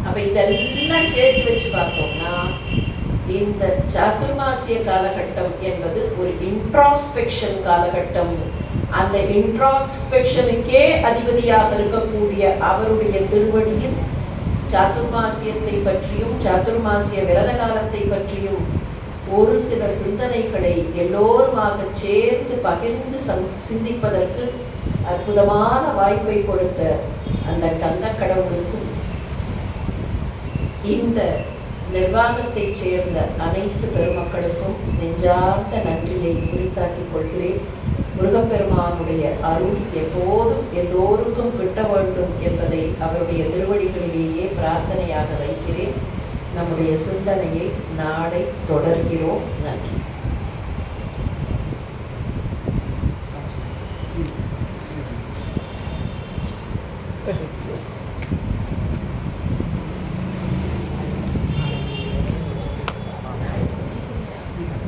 அப்ப இதெல்லாம் சேர்த்து வச்சு பார்த்தோம்னா இந்த சாதுர்மாசிய காலகட்டம் என்பது ஒரு இன்ட்ராஸ்பெக்ஷன் காலகட்டம். அந்த இன்ட்ராஸ்பெக்ஷனுக்கே அதிபதியாக இருக்கக்கூடிய அவருடைய திருவடியில் சாதுர்மாசியத்தை பற்றியும் சாதுர்மாசிய விரத காலத்தை பற்றியும் ஒரு சில சிந்தனைகளை எல்லோருமாக சேர்ந்து பகிர்ந்து சிந்திப்பதற்கு அற்புதமான வாய்ப்பை கொடுத்த அந்த கந்தக்கடவுளுக்கும் இந்த நிர்வாகத்தை சேர்ந்த அனைத்து பெருமக்களுக்கும் நெஞ்சார்ந்த நன்றியை குறித்தாக்கிக் கொள்கிறேன். முருகப்பெருமானுடைய அருள் எப்போதும் எல்லோருக்கும் கிட்ட வேண்டும் என்பதை அவருடைய திருவடிகளிலேயே பிரார்த்தனையாக வைக்கிறேன். நம்முடைய சிந்தனையை நாளை தொடர்கிறோம். நன்றி.